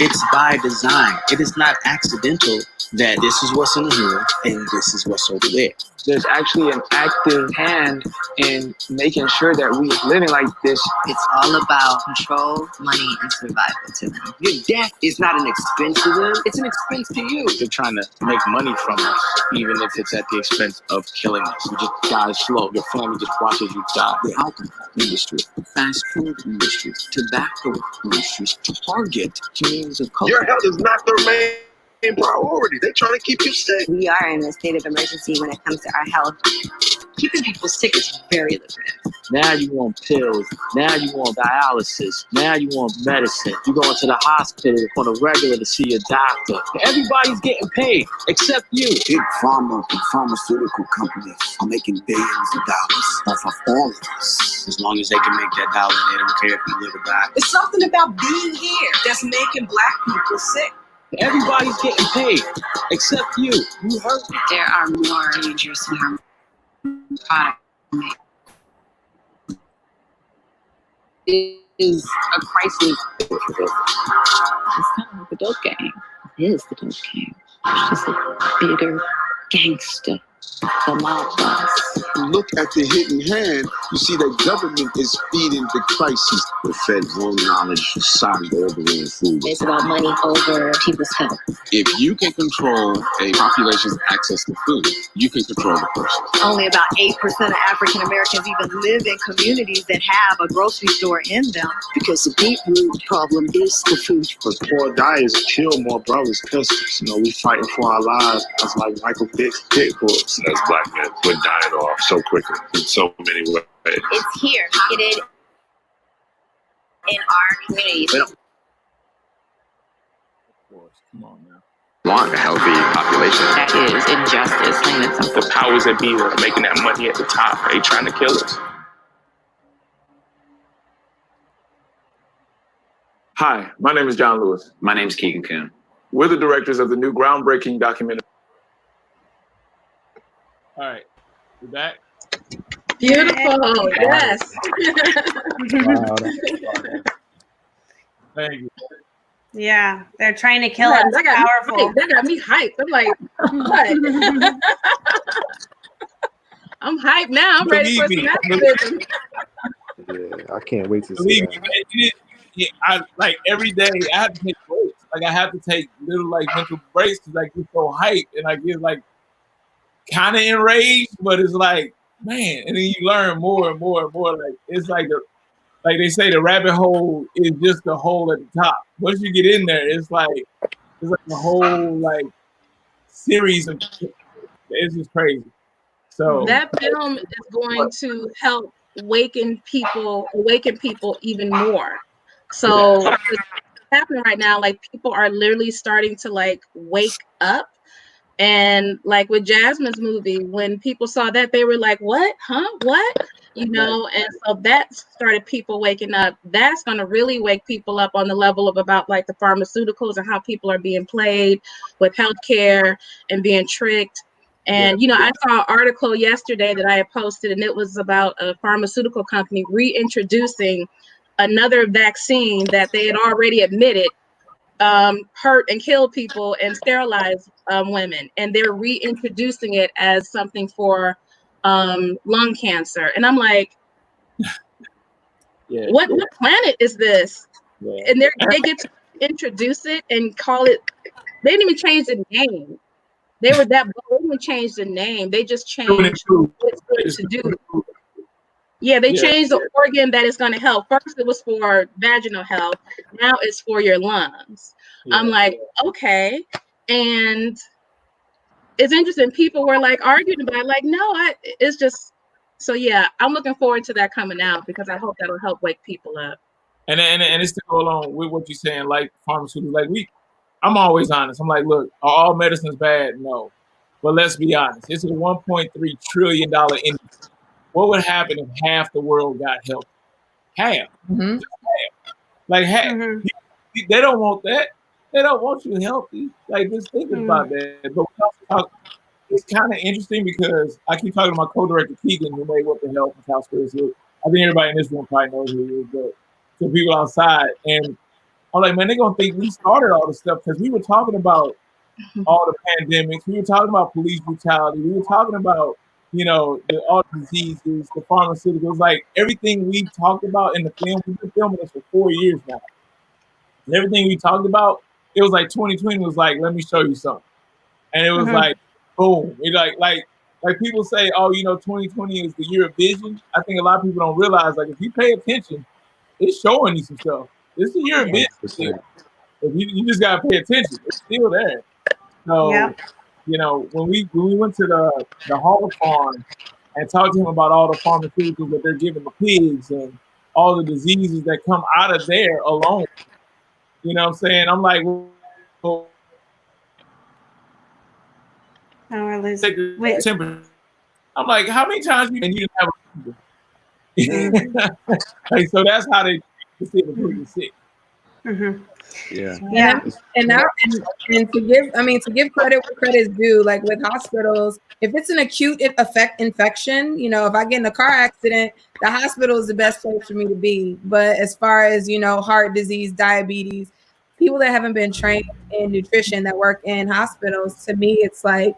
It's by design. It is not accidental that this is what's in the hood and this is what's over there. There's actually an active hand in making sure that we living like this. It's all about control, money, and survival to them. Your death is not an expense to them. It's an expense to you. They're trying to make money from us, even if it's at the expense of killing us. You just die slow. Your family just watches you die. The alcohol industry, the fast food industry, tobacco industries target communities of color. Your health is not their main priority. They're trying to keep you sick. We are in a state of emergency when it comes to our health. Keeping people sick is very lucrative. Now you want pills. Now you want dialysis. Now you want medicine. You go into the hospital on a regular to see your doctor. Everybody's getting paid except you. Big pharma and pharmaceutical companies are making billions of dollars off of all of us. As long as they can make that dollar, they don't care if you live or die. It's something about being here that's making Black people sick. Everybody's getting paid except you. You hurt me. There are more dangerous and harmful products. It is a crisis. It's kind of like a dope game. It is the dope game. It's just a bigger gangster The mob boss. Look at the hidden hand, you see that government is feeding the crisis. The Fed wrong knowledge, society ordering food. It's about money over people's health. If you can control a population's access to food, you can control the person. Only about 8% of African Americans even live in communities that have a grocery store in them. Because the deep root problem is the food. Because poor diets kill more brothers and sisters. You know, we fighting for our lives as like Michael Vick's pit bulls. As black men, we're dying off so quickly in so many ways. It's here, pocketed in our communities. Of course, come on now. Want a healthy population. That is injustice, plain and simple. The powers that be that are making that money at the top, they trying to kill us. Hi, my name is John Lewis. My name's Keegan Kuhn. We're the directors of the new groundbreaking documentary. All right, we're back. Beautiful. Yes. Wow, Thank you. Yeah, they're trying to kill Yeah, us. Powerful. That got me hyped. I'm like, what? I'm hyped now. I'm ready for some activism. Yeah, I can't wait to see Believe that. me, I like every day I have to take breaks. Like I have to take little like mental breaks because I get so hyped and I get like kind of enraged, but it's like, man, and then you learn more and more and more. Like it's like they say, the rabbit hole is just the hole at the top. Once you get in there, it's like a whole like series of. It's just crazy. So That film is going to help awaken people even more. So what's happening right now, like people are literally starting to like wake up. And like with Jasmine's movie, when people saw that, they were like, what? Huh? What? You know, and so that started people waking up. That's going to really wake people up on the level of about like the pharmaceuticals and how people are being played with healthcare and being tricked. And, you know, I saw an article yesterday that I had posted, and it was about a pharmaceutical company reintroducing another vaccine that they had already admitted hurt and kill people and sterilize women, and they're reintroducing it as something for lung cancer. And I'm like, what planet is this? And they get to introduce it and call it. They didn't even change the name. They were that bold. They didn't even change the name. They just changed what it's going to do. Yeah, they changed the organ that is going to help. First, it was for vaginal health. Now it's for your lungs. Yeah. I'm like, okay. And it's interesting. People were like arguing about it. Like, no, it's just. So, yeah, I'm looking forward to that coming out because I hope that'll help wake people up. And it's to go along with what you're saying, like pharmaceuticals. Like I'm always honest. I'm like, look, are all medicines bad? No. But let's be honest. It's a $1.3 trillion industry. What would happen if half the world got healthy? Half. Mm-hmm. Just half. Like half. Mm-hmm. They don't want that. They don't want you healthy. Like just think about that. But it's kind of interesting because I keep talking to my co-director Keegan, who made What the Hell from House Chris. I think everybody in this room probably knows who he is, but to people outside, and I'm like, man, they're gonna think we started all this stuff because we were talking about all the pandemics. We were talking about police brutality. We were talking about, you know, all the diseases, the pharmaceuticals, like everything we talked about in the film. We've been filming this for 4 years now. And everything we talked about, it was like 2020 was like, let me show you something. And it was like, boom. It like people say, oh, you know, 2020 is the year of vision. I think a lot of people don't realize, like, if you pay attention, it's showing you some stuff. It's the year of vision. If you just gotta pay attention, it's still there. So, you know, when we went to the hog farm and talked to him about all the pharmaceuticals that they're giving the pigs and all the diseases that come out of there alone, you know what I'm saying? I'm like, well, wait. I'm like, how many times you didn't have a like, so that's how they see the people sick. Mm-hmm. And to give credit where credit is due, like with hospitals, if it's an acute infection, you know, if I get in a car accident, the hospital is the best place for me to be. But as far as, you know, heart disease, diabetes, people that haven't been trained in nutrition that work in hospitals, to me, it's like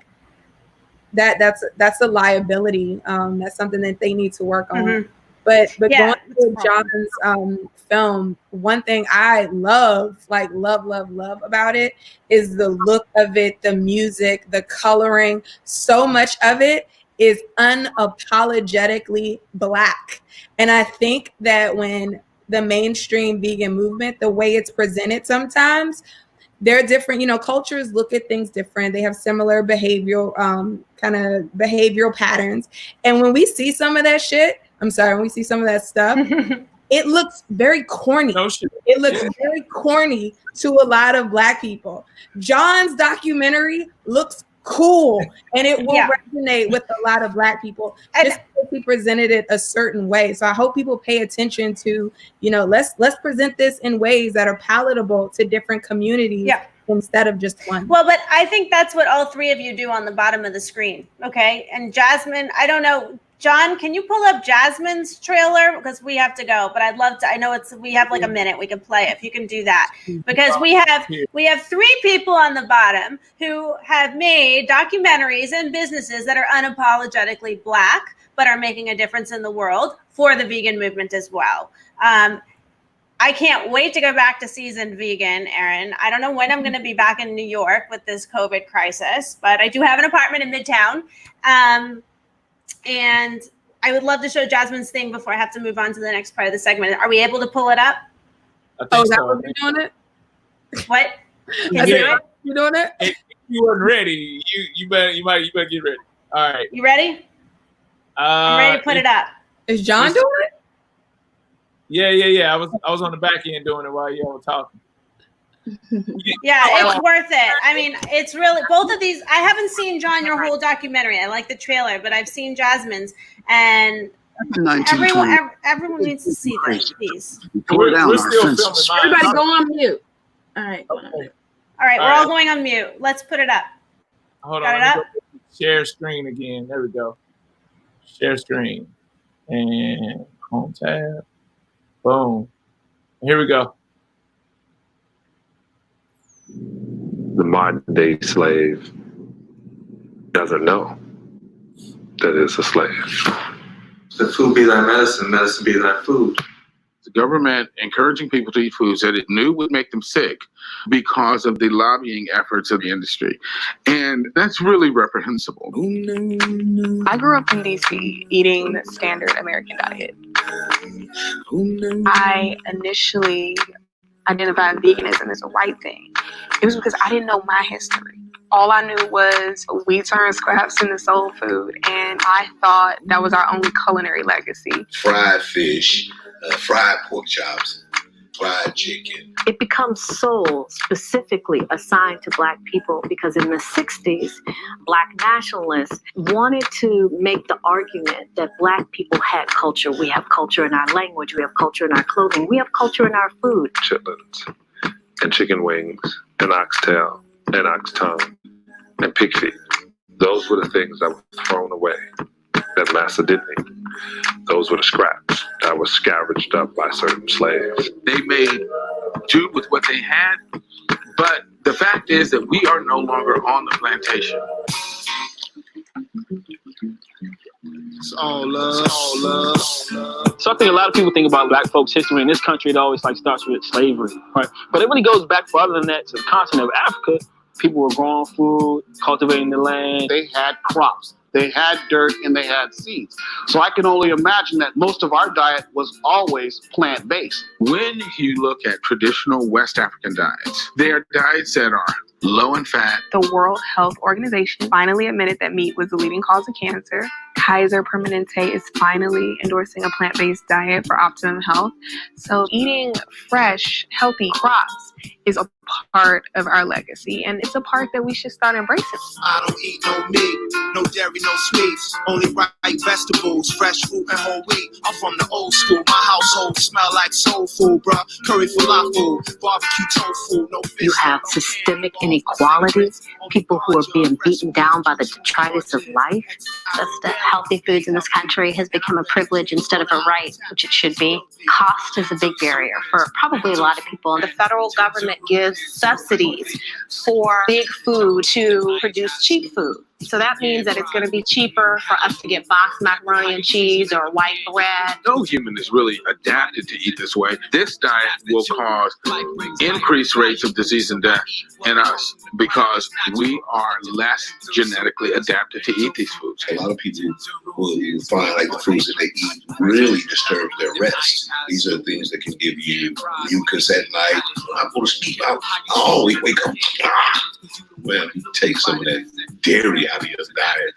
that's a liability. That's something that they need to work on. Mhm. But Yeah, going to John's film, one thing I love about it is the look of it, the music, the coloring. So much of it is unapologetically Black. And I think that when the mainstream vegan movement, the way it's presented sometimes, they're different, you know, cultures look at things different. They have similar behavioral kind of behavioral patterns. And when we see some of that shit, when we see some of that stuff, it looks very corny. It looks very corny to a lot of Black people. John's documentary looks cool, and it will resonate with a lot of Black people just because he presented it a certain way. So I hope people pay attention to, you know, let's present this in ways that are palatable to different communities instead of just one. Well, but I think that's what all three of you do on the bottom of the screen. Okay. And Jasmine, I don't know. John, can you pull up Jasmine's trailer? Because we have to go, but I'd love to. I know we have like a minute. We can play it if you can do that. Because we have three people on the bottom who have made documentaries and businesses that are unapologetically Black, but are making a difference in the world for the vegan movement as well. I can't wait to go back to seasoned vegan, Erin. I don't know when I'm going to be back in New York with this COVID crisis, but I do have an apartment in Midtown. And I would love to show Jasmine's thing before I have to move on to the next part of the segment. Are we able to pull it up? Oh, is that what we're doing it? What? You doing it? If you weren't ready, you better get ready. All right. You ready? I'm ready to put it up. Is John doing it? Yeah. I was on the back end doing it while y'all were talking. Yeah, it's worth it. I mean, it's really both of these. I haven't seen John your whole documentary. I like the trailer, but I've seen Jasmine's, and everyone needs to see these. We're still filming. Everybody go on mute. All right. All right, we're all going on mute. Let's put it up. Hold Got on. it up? Share screen again. There we go. Share screen and home tab. Boom. Here we go. The modern day slave doesn't know that it's a slave. The food be thy medicine, medicine be thy food. The government encouraging people to eat foods that it knew would make them sick because of the lobbying efforts of the industry. And that's really reprehensible. I grew up in DC eating the standard American diet. I initially identified veganism as a white thing. It was because I didn't know my history. All I knew was we turned scraps into soul food, and I thought that was our only culinary legacy. Fried fish, fried pork chops, fried chicken. It becomes soul specifically assigned to Black people because in the 60s, Black nationalists wanted to make the argument that Black people had culture. We have culture in our language, we have culture in our clothing, we have culture in our food. Chitlins and chicken wings and oxtail and ox tongue and pig feet. Those were the things that were thrown away that Master didn't eat. Those were the scraps that were scavenged up by certain slaves. They made do with what they had, but the fact is that we are no longer on the plantation. It's all love. It's all love. So I think a lot of people think about Black folks' history in this country. It always starts with slavery, right? But it really goes back farther than that to the continent of Africa. People were growing food, cultivating the land. They had crops, they had dirt, and they had seeds. So I can only imagine that most of our diet was always plant-based. When you look at traditional West African diets, they are diets that are low in fat. The World Health Organization finally admitted that meat was the leading cause of cancer. Kaiser Permanente is finally endorsing a plant-based diet for optimum health. So eating fresh, healthy crops is a part of our legacy, and it's a part that we should start embracing. I don't eat no meat, no dairy, no sweets, only ripe vegetables, fresh fruit and whole wheat. I'm from the old school, my household smell like soul food, bruh. Curry falafel, barbecue tofu, no fish. You have systemic inequality, people who are being beaten down by the detritus of life. That's the healthy foods in this country has become a privilege instead of a right, which it should be. Cost is a big barrier for probably a lot of people. And the federal government gives subsidies for big food to produce cheap food. So that means that it's going to be cheaper for us to get boxed macaroni and cheese or white bread. No human is really adapted to eat this way. This diet will cause increased rates of disease and death in us because we are less genetically adapted to eat these foods. A lot of people will find like the foods that they eat really disturb their rest. These are things that can give you mucus at night. When I go to sleep, I always wake up. Well, you take some of that dairy out of your diet,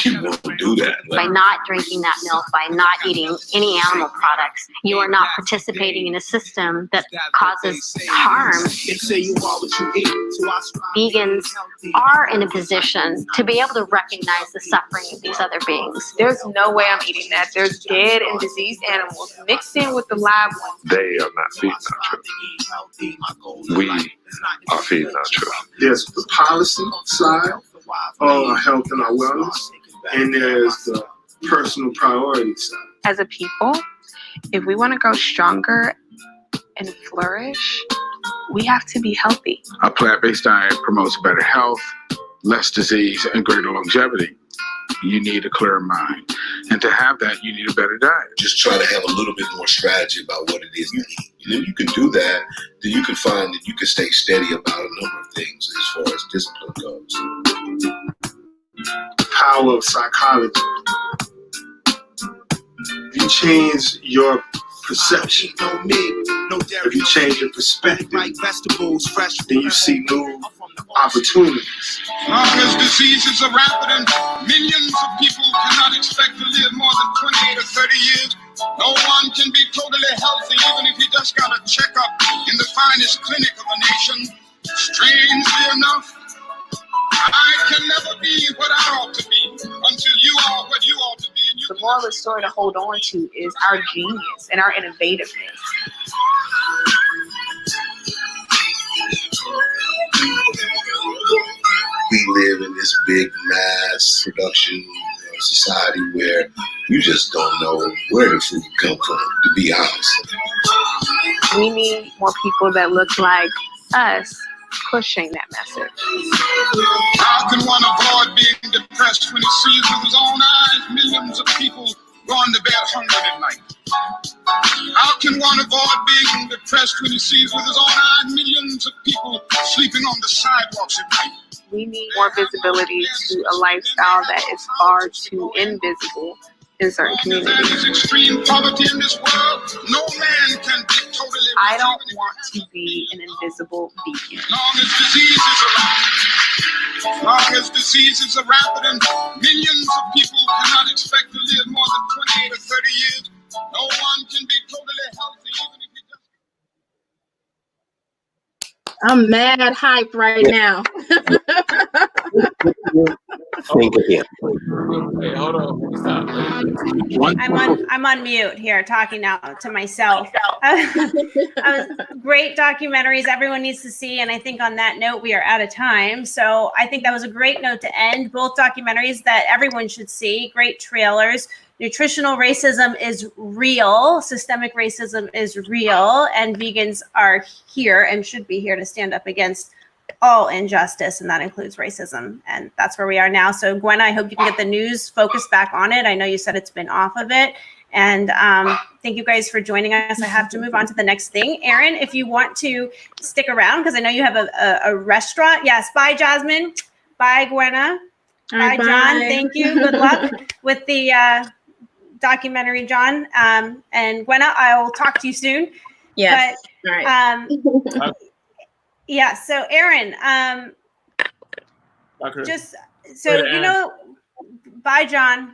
you won't do that. By not drinking that milk, by not eating any animal products, you are not participating in a system that causes harm. Vegans are in a position to be able to recognize the suffering of these other beings. There's no way I'm eating that. There's dead and diseased animals mixed in with the live ones. They are not feeding our children. We are feeding our children. There's the policy side of our health and our wellness, and there's the personal priority side. As a people, if we want to grow stronger and flourish, we have to be healthy. A plant-based diet promotes better health, less disease, and greater longevity. You need a clearer mind. And to have that, you need a better diet. Just try to have a little bit more strategy about what it is you eat. And if you can do that, then you can find that you can stay steady about a number of things as far as discipline goes. Power of psychology. If you change your perception, if you change your perspective, then you see new opportunities. Long as diseases are rampant and millions of people cannot expect to live more than 28 or 30 years, no one can be totally healthy even if he just got a checkup in the finest clinic of the nation. Strangely enough, I can never be what I ought to be until you are what you ought to be. The moral of the story to hold on to is our genius and our innovativeness. We live in this big mass production society where you just don't know where the food come from, to be honest. We need more people that look like us pushing that message. How can one avoid being depressed when he sees with his own eyes millions of people going to bed hungry at night? How can one avoid being depressed when he sees with his own eyes millions of people sleeping on the sidewalks at night? We need more visibility to a lifestyle that is far too invisible in certain communities. There is extreme poverty in this world. No man can be totally. I don't want to be an invisible vegan. Long as diseases are rampant and millions of people cannot expect to live more than 28 or 30 years, no one can be totally healthy even if he does. I'm mad hype right now. Think again. Wait, hold on. Stop. I'm on mute here, talking now to myself. Great documentaries everyone needs to see, and I think on that note we are out of time. So I think that was a great note to end. Both documentaries that everyone should see. Great trailers. Nutritional racism is real. Systemic racism is real, and vegans are here and should be here to stand up against all injustice, and that includes racism. And that's where we are now. So Gwen, I hope you can get the news focused back on it. I know you said it's been off of it. And thank you guys for joining us. I have to move on to the next thing. Aaron, if you want to stick around, because I know you have a restaurant. Yes, bye, Jasmine. Bye, Gwenna. Bye, John. Thank you. Good luck with the documentary, John. And Gwenna, I'll talk to you soon. Yes. But, all right. Yeah. So Aaron, just so you know, bye, John.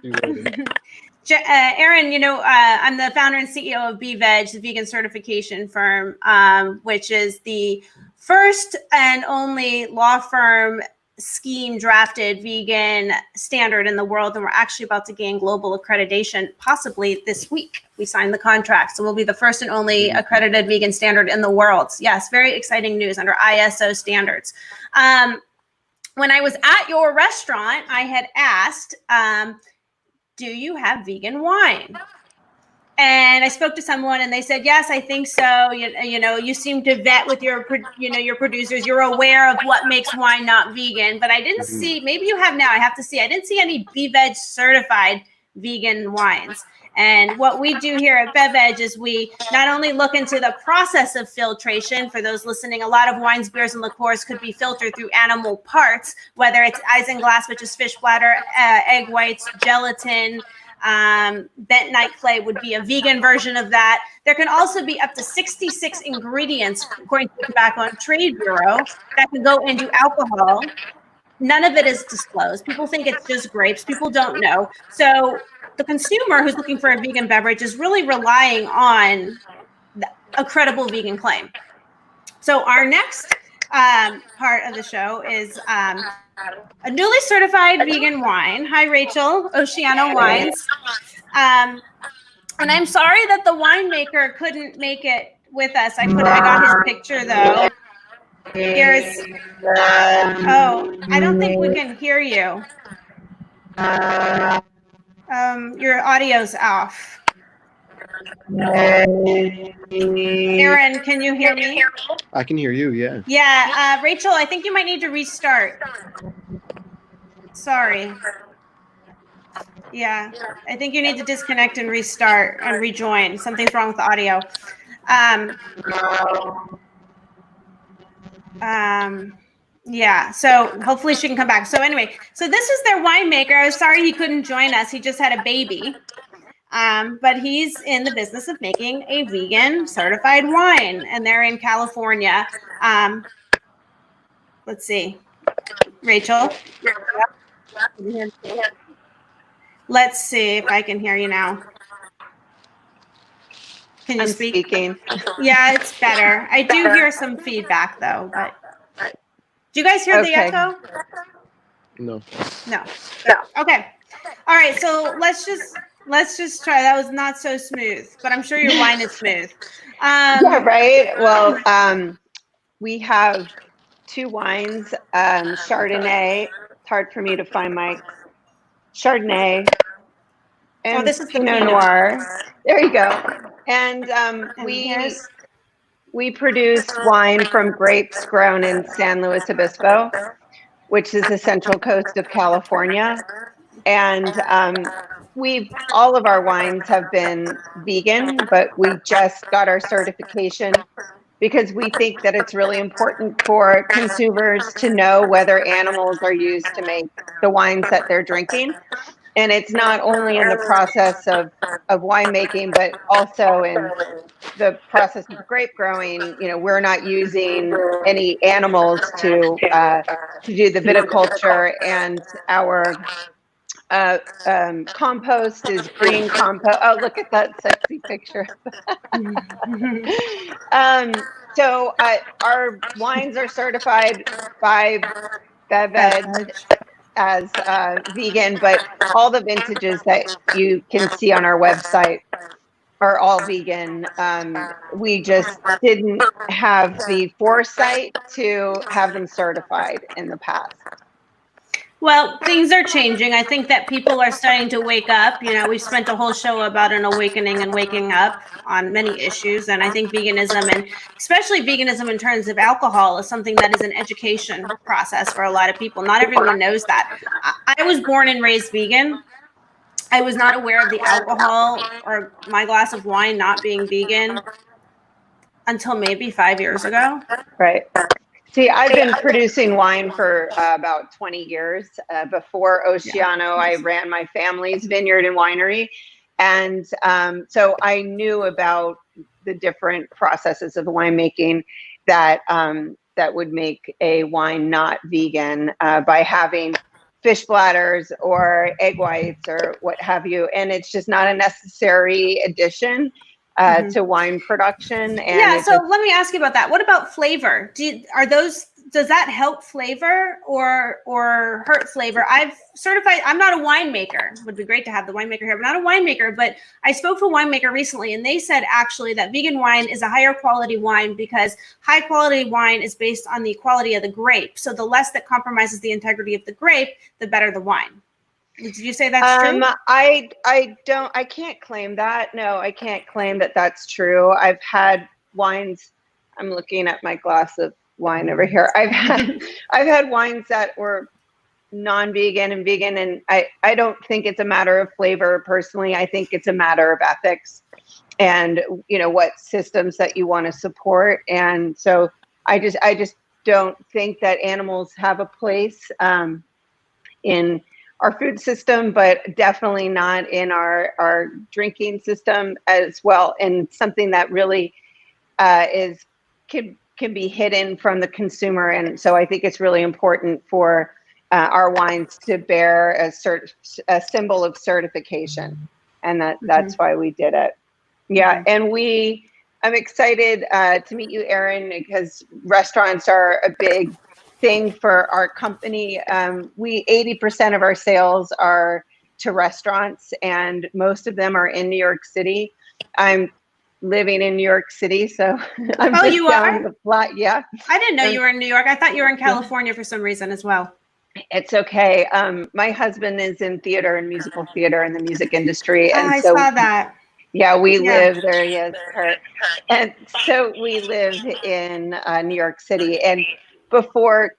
Aaron, you know, I'm the founder and CEO of BeVeg, the vegan certification firm, which is the first and only law firm scheme drafted vegan standard in the world. And we're actually about to gain global accreditation possibly this week. We signed the contract. So we'll be the first and only accredited vegan standard in the world. Yes, very exciting news under ISO standards. When I was at your restaurant, I had asked, do you have vegan wine? And I spoke to someone and they said, yes, I think so. You know, you seem to vet with your producers. You're aware of what makes wine not vegan, but I didn't see, maybe you have now, I have to see, I didn't see any BeVeg certified vegan wines. And what we do here at BeVeg is we not only look into the process of filtration. For those listening, a lot of wines, beers, and liqueurs could be filtered through animal parts, whether it's isinglass, which is fish bladder, egg whites, gelatin, bentonite clay would be a vegan version of that. There can also be up to 66 ingredients, according to the Tobacco and Trade Bureau, that can go into alcohol. None of it is disclosed. People think it's just grapes. People don't know. So the consumer who's looking for a vegan beverage is really relying on a credible vegan claim. So our next part of the show is a newly certified vegan wine. Hi, Rachel, Oceano Wines. And I'm sorry that the winemaker couldn't make it with us. I got his picture though. Here's, oh, I don't think we can hear you. Your audio's off. Aaron, can you hear me? I can hear you, yeah. Yeah, Rachel, I think you might need to restart. Sorry. Yeah, I think you need to disconnect and restart and rejoin. Something's wrong with the audio. Yeah, so hopefully she can come back. So anyway, so this is their winemaker. I was sorry he couldn't join us. He just had a baby. But he's in the business of making a vegan certified wine, and they're in California. Let's see. Rachel? Let's see if I can hear you now. Can you speak? Speaking. Yeah, it's better. I do hear some feedback though, but do you guys hear the echo? No. No. Okay. All right. So let's just try. That was not so smooth, but I'm sure your wine is smooth. Yeah, right. Well, we have two wines, Chardonnay. It's hard for me to find my Chardonnay. And this is the Pinot Noir. There you go. And we produce wine from grapes grown in San Luis Obispo, which is the central coast of California. And all of our wines have been vegan, but we just got our certification because we think that it's really important for consumers to know whether animals are used to make the wines that they're drinking. And it's not only in the process of winemaking, but also in the process of grape growing. You know, we're not using any animals to do the viticulture, and our compost is green compost. Oh, look at that sexy picture. So our wines are certified by BeVeg as vegan, but all the vintages that you can see on our website are all vegan. We just didn't have the foresight to have them certified in the past. Well, things are changing. I think that people are starting to wake up. You know, we spent a whole show about an awakening and waking up on many issues. And I think veganism, and especially veganism in terms of alcohol, is something that is an education process for a lot of people. Not everyone knows that. I was born and raised vegan. I was not aware of the alcohol or my glass of wine not being vegan until maybe 5 years ago. Right. See, I've been producing wine for about 20 years. Before Oceano, I ran my family's vineyard and winery. And so I knew about the different processes of winemaking that would make a wine not vegan by having fish bladders or egg whites or what have you. And it's just not a necessary addition to wine production. And yeah, so let me ask you about that. What about flavor? Does that help flavor or hurt flavor? I'm not a winemaker. It would be great to have the winemaker here, but not a winemaker. But I spoke to a winemaker recently, and they said actually that vegan wine is a higher quality wine because high quality wine is based on the quality of the grape. So the less that compromises the integrity of the grape, the better the wine. Did you say that's true? I can't claim that. No, I can't claim that that's true. I've had wines. I'm looking at my glass of wine over here. I've had wines that were non-vegan and vegan, and I don't think it's a matter of flavor personally. I think it's a matter of ethics and what systems that you want to support. And so I just don't think that animals have a place in our food system, but definitely not in our drinking system as well. And something that really can be hidden from the consumer. And so I think it's really important for our wines to bear a symbol of certification, and that's why we did it. Yeah, and I'm excited to meet you, Erin, because restaurants are a big thing for our company. 80% of our sales are to restaurants, and most of them are in New York City. I'm living in New York City, so I'm just you down are? the flat. Yeah, I didn't know you were in New York. I thought you were in California for some reason as well. It's okay. My husband is in theater and musical theater in the music industry, and I so saw that. yeah, we live there. He is, Kurt, and so we live in New York City. And before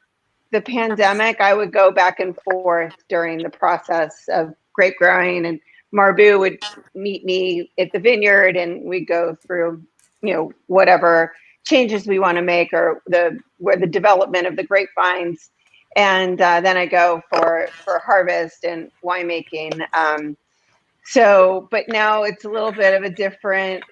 the pandemic, I would go back and forth during the process of grape growing, and Marbu would meet me at the vineyard, and we'd go through, whatever changes we want to make, or where the development of the grapevines, and then I go for harvest and winemaking. But now it's a little bit of a different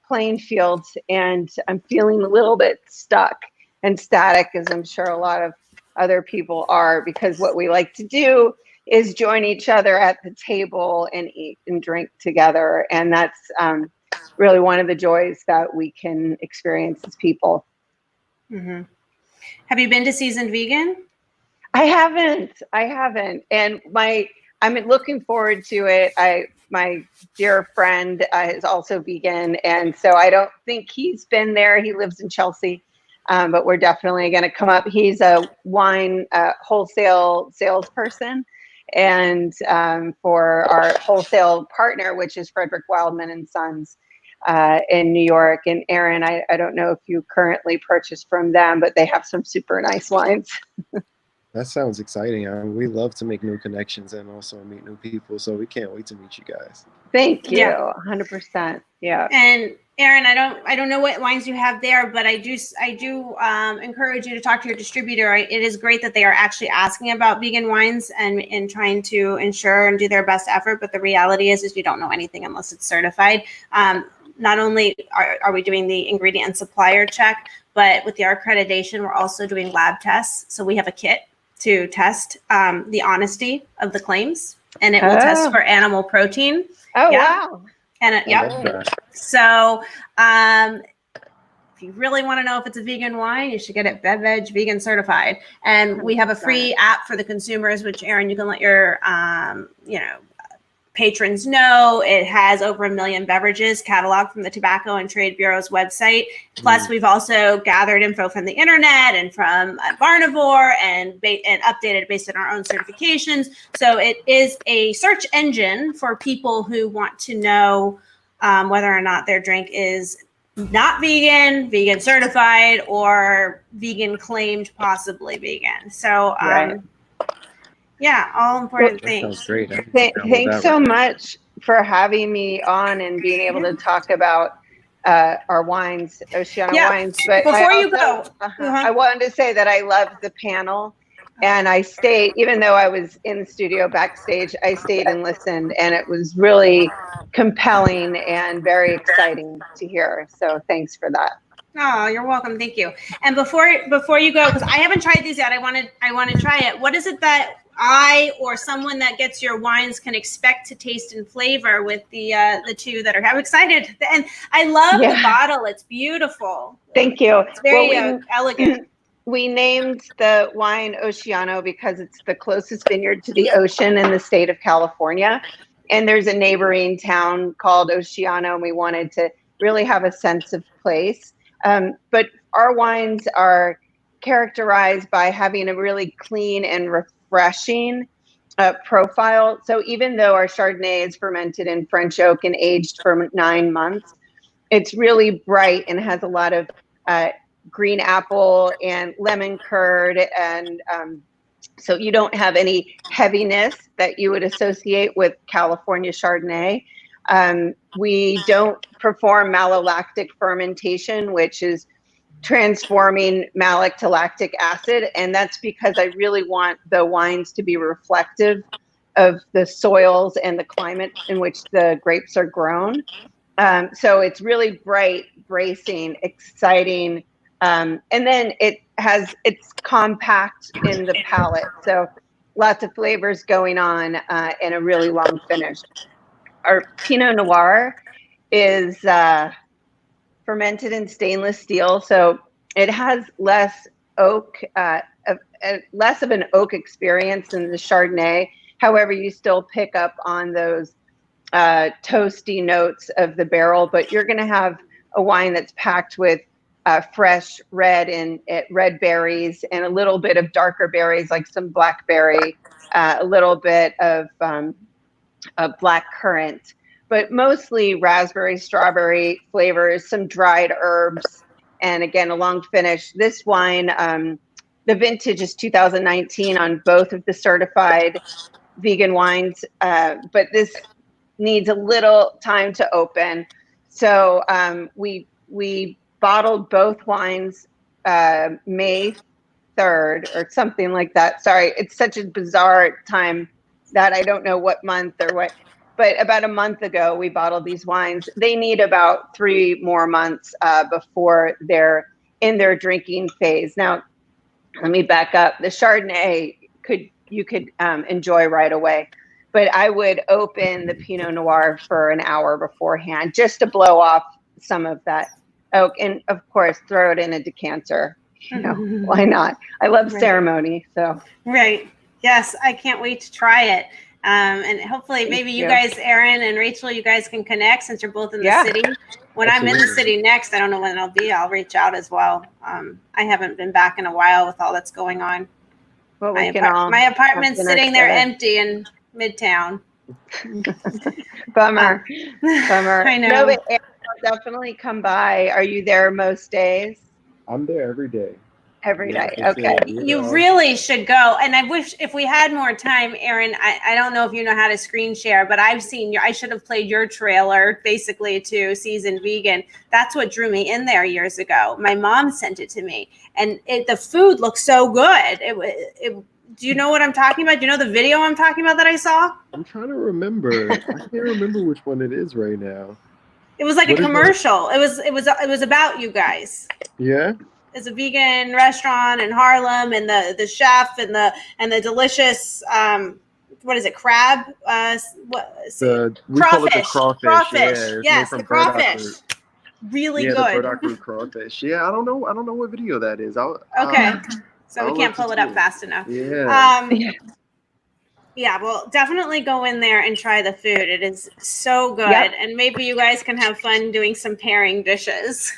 playing field, and I'm feeling a little bit stuck and static, as I'm sure a lot of other people are, because what we like to do is join each other at the table and eat and drink together. And that's really one of the joys that we can experience as people. Mm-hmm. Have you been to Seasoned Vegan? I haven't. And I'm looking forward to it. My dear friend is also vegan, and so I don't think he's been there. He lives in Chelsea. But we're definitely going to come up. He's a wine wholesale salesperson, and for our wholesale partner, which is Frederick Wildman and Sons in New York. And Erin, I don't know if you currently purchase from them, but they have some super nice wines. That sounds exciting. We love to make new connections and also meet new people, so we can't wait to meet you guys. Thank you. 100%. Yeah. And Erin, I don't know what wines you have there, but I do encourage you to talk to your distributor. It is great that they are actually asking about vegan wines and trying to ensure and do their best effort. But the reality is you don't know anything unless it's certified. Not only are we doing the ingredient and supplier check, but with the accreditation, we're also doing lab tests. So we have a kit to test the honesty of the claims, and it will test for animal protein. Oh, wow. And so if you really want to know if it's a vegan wine, you should get it BeVeg vegan certified. And we have a free app for the consumers, which Erin, you can let your patrons know. It has over 1 million beverages cataloged from the Tobacco and Trade Bureau's website. Plus, we've also gathered info from the internet and from Barnivore and updated based on our own certifications. So it is a search engine for people who want to know whether or not their drink is not vegan, vegan certified, or vegan claimed, possibly vegan. So yeah, all important things. Sounds great. Thanks so much for having me on and being able to talk about our wines, Oceano wines. But before you go, I wanted to say that I loved the panel, and I stayed, even though I was in the studio backstage, I stayed and listened, and it was really compelling and very exciting to hear. So thanks for that. Oh, you're welcome. Thank you. And before you go, because I haven't tried these yet, I want to try it. What is it that I or someone that gets your wines can expect to taste and flavor with the two that are? I'm excited, and I love the bottle. It's beautiful. Thank you. It's very elegant. We named the wine Oceano because it's the closest vineyard to the ocean in the state of California, and there's a neighboring town called Oceano, and we wanted to really have a sense of place. But our wines are characterized by having a really clean and refreshing profile. So even though our Chardonnay is fermented in French oak and aged for 9 months, it's really bright and has a lot of green apple and lemon curd, and so you don't have any heaviness that you would associate with California Chardonnay. We don't perform malolactic fermentation, which is transforming malic to lactic acid, and that's because I really want the wines to be reflective of the soils and the climate in which the grapes are grown. So it's really bright, bracing, exciting, and then it's compact in the palate. So lots of flavors going on, and a really long finish. Our Pinot Noir is fermented in stainless steel, so it has less oak, less of an oak experience than the Chardonnay. However, you still pick up on those toasty notes of the barrel, but you're going to have a wine that's packed with fresh red and red berries and a little bit of darker berries like some blackberry, a little bit of black currant, but mostly raspberry, strawberry flavors, some dried herbs, and again, a long finish. This wine, the vintage is 2019 on both of the certified vegan wines, but this needs a little time to open. So we bottled both wines May 3rd or something like that. Sorry, it's such a bizarre time that I don't know what month or what, but about a month ago we bottled these wines. They need about 3 more months before they're in their drinking phase. Now, let me back up. The Chardonnay you could enjoy right away, but I would open the Pinot Noir for an hour beforehand just to blow off some of that oak, and of course throw it in a decanter. You know, why not? I love ceremony. So right. Yes, I can't wait to try it. And hopefully maybe you guys, Erin and Rachel, you guys can connect since you're both in the city. When I'm in the city next, I don't know when I'll be, I'll reach out as well. I haven't been back in a while with all that's going on. Well, my apartment's sitting there empty in Midtown. Bummer. I know. No, but Erin, I'll definitely come by. Are you there most days? I'm there every day. Every day. Okay. You really should go. And I wish if we had more time, Erin, I don't know if you know how to screen share, but I've seen I should have played your trailer basically to Seasoned Vegan. That's what drew me in there years ago. My mom sent it to me, and the food looked so good. Do you know what I'm talking about? Do you know the video I'm talking about that I saw? I'm trying to remember. I can't remember which one it is right now. It was like a commercial. It was about you guys. Yeah. It's a vegan restaurant in Harlem, and the chef and the delicious what is it, crab? We call it the crawfish. Crawfish. Yes, the crawfish. Really good. The product root crawfish. Yeah, I don't know what video that is. Okay. So we can't pull it up fast enough. Yeah. Yeah, well, definitely go in there and try the food. It is so good. Yep. And maybe you guys can have fun doing some pairing dishes.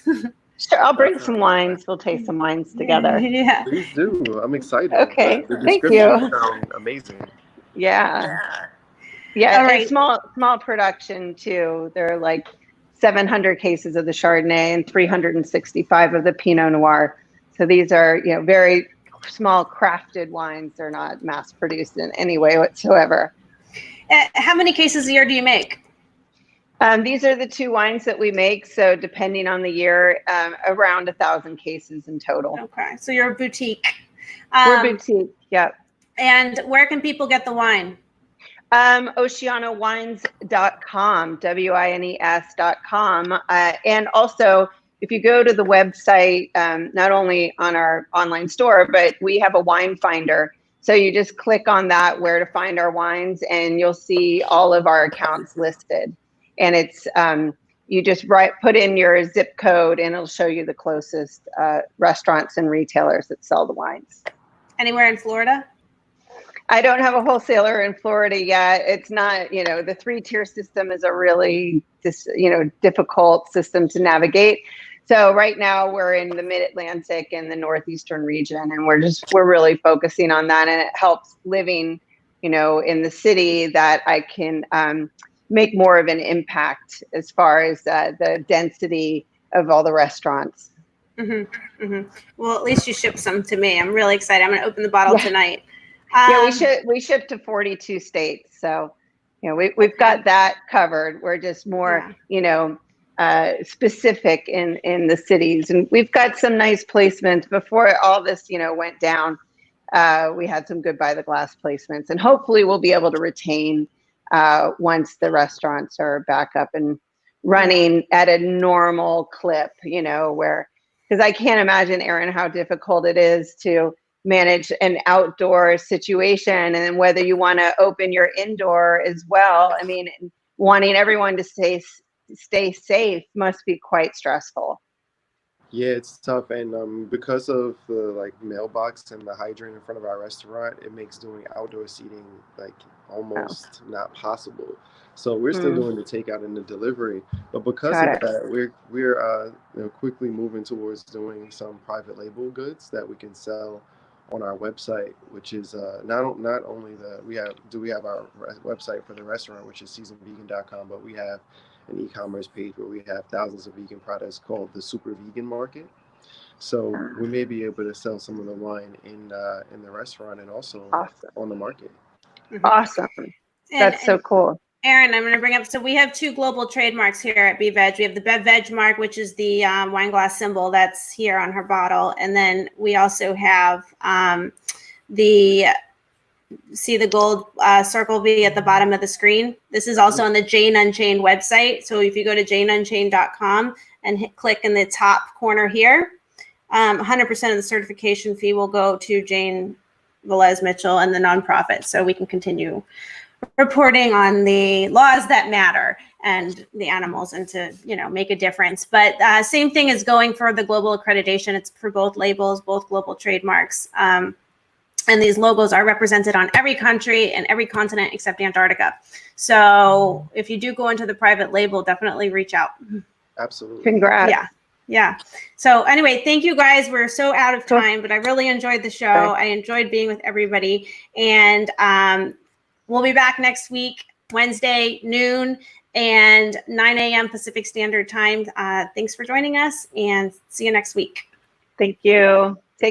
Sure, I'll bring some wines. We'll taste some wines together. Yeah. Please do. I'm excited. Okay. The Thank you. sound amazing. Yeah. Yeah. All right. Small production too. There are like 700 cases of the Chardonnay and 365 of the Pinot Noir. So these are, very small crafted wines. They're not mass produced in any way whatsoever. How many cases a year do you make? These are the 2 wines that we make. So depending on the year, around 1,000 cases in total. Okay. So you're a boutique. We're a boutique. Yep. And where can people get the wine? Oceanawines.com, WINES.com. And also, if you go to the website, not only on our online store, but we have a wine finder. So you just click on that, where to find our wines, and you'll see all of our accounts listed. And it's you just put in your zip code, and it'll show you the closest restaurants and retailers that sell the wines. Anywhere in Florida? I don't have a wholesaler in Florida yet. It's not, the 3-tier system is a really, difficult system to navigate. So right now we're in the Mid-Atlantic and the Northeastern region, and we're really focusing on that. And it helps living in the city that I can make more of an impact as far as the density of all the restaurants. Well, at least you shipped some to me. I'm really excited. I'm going to open the bottle tonight. Yeah, we ship to 42 states, so we've got that covered. We're just more specific in the cities, and we've got some nice placements before all this went down. We had some good by the glass placements, and hopefully we'll be able to retain once the restaurants are back up and running at a normal clip, because I can't imagine, Erin, how difficult it is to manage an outdoor situation, and then whether you want to open your indoor as well. I mean, wanting everyone to stay safe must be quite stressful. Yeah, it's tough, and because of the mailbox and the hydrant in front of our restaurant, it makes doing outdoor seating almost not possible. So we're still doing the takeout and the delivery, but because of that, we're quickly moving towards doing some private label goods that we can sell on our website, which is not only we have our website for the restaurant, which is seasonedvegan.com, but we have an e-commerce page where we have thousands of vegan products called the Super Vegan Market. So we may be able to sell some of the wine in the restaurant and also on the market. Awesome. That's so cool. Erin, I'm going to bring up, so we have 2 global trademarks here at BeVeg. We have the BeVeg mark, which is the wine glass symbol that's here on her bottle. And then we also have see the gold circle V at the bottom of the screen. This is also on the Jane Unchained website. So if you go to janeunchained.com and click in the top corner here, 100% of the certification fee will go to Jane Velez Mitchell and the nonprofit, so we can continue reporting on the laws that matter and the animals, and to make a difference. But same thing is going for the global accreditation. It's for both labels, both global trademarks. And these logos are represented on every country and every continent except Antarctica. So if you do go into the private label, definitely reach out. Absolutely. Congrats. Yeah. So anyway, thank you guys. We're so out of time, but I really enjoyed the show. I enjoyed being with everybody. And we'll be back next week, Wednesday, noon and 9 a.m. Pacific Standard Time. Thanks for joining us, and see you next week. Thank you.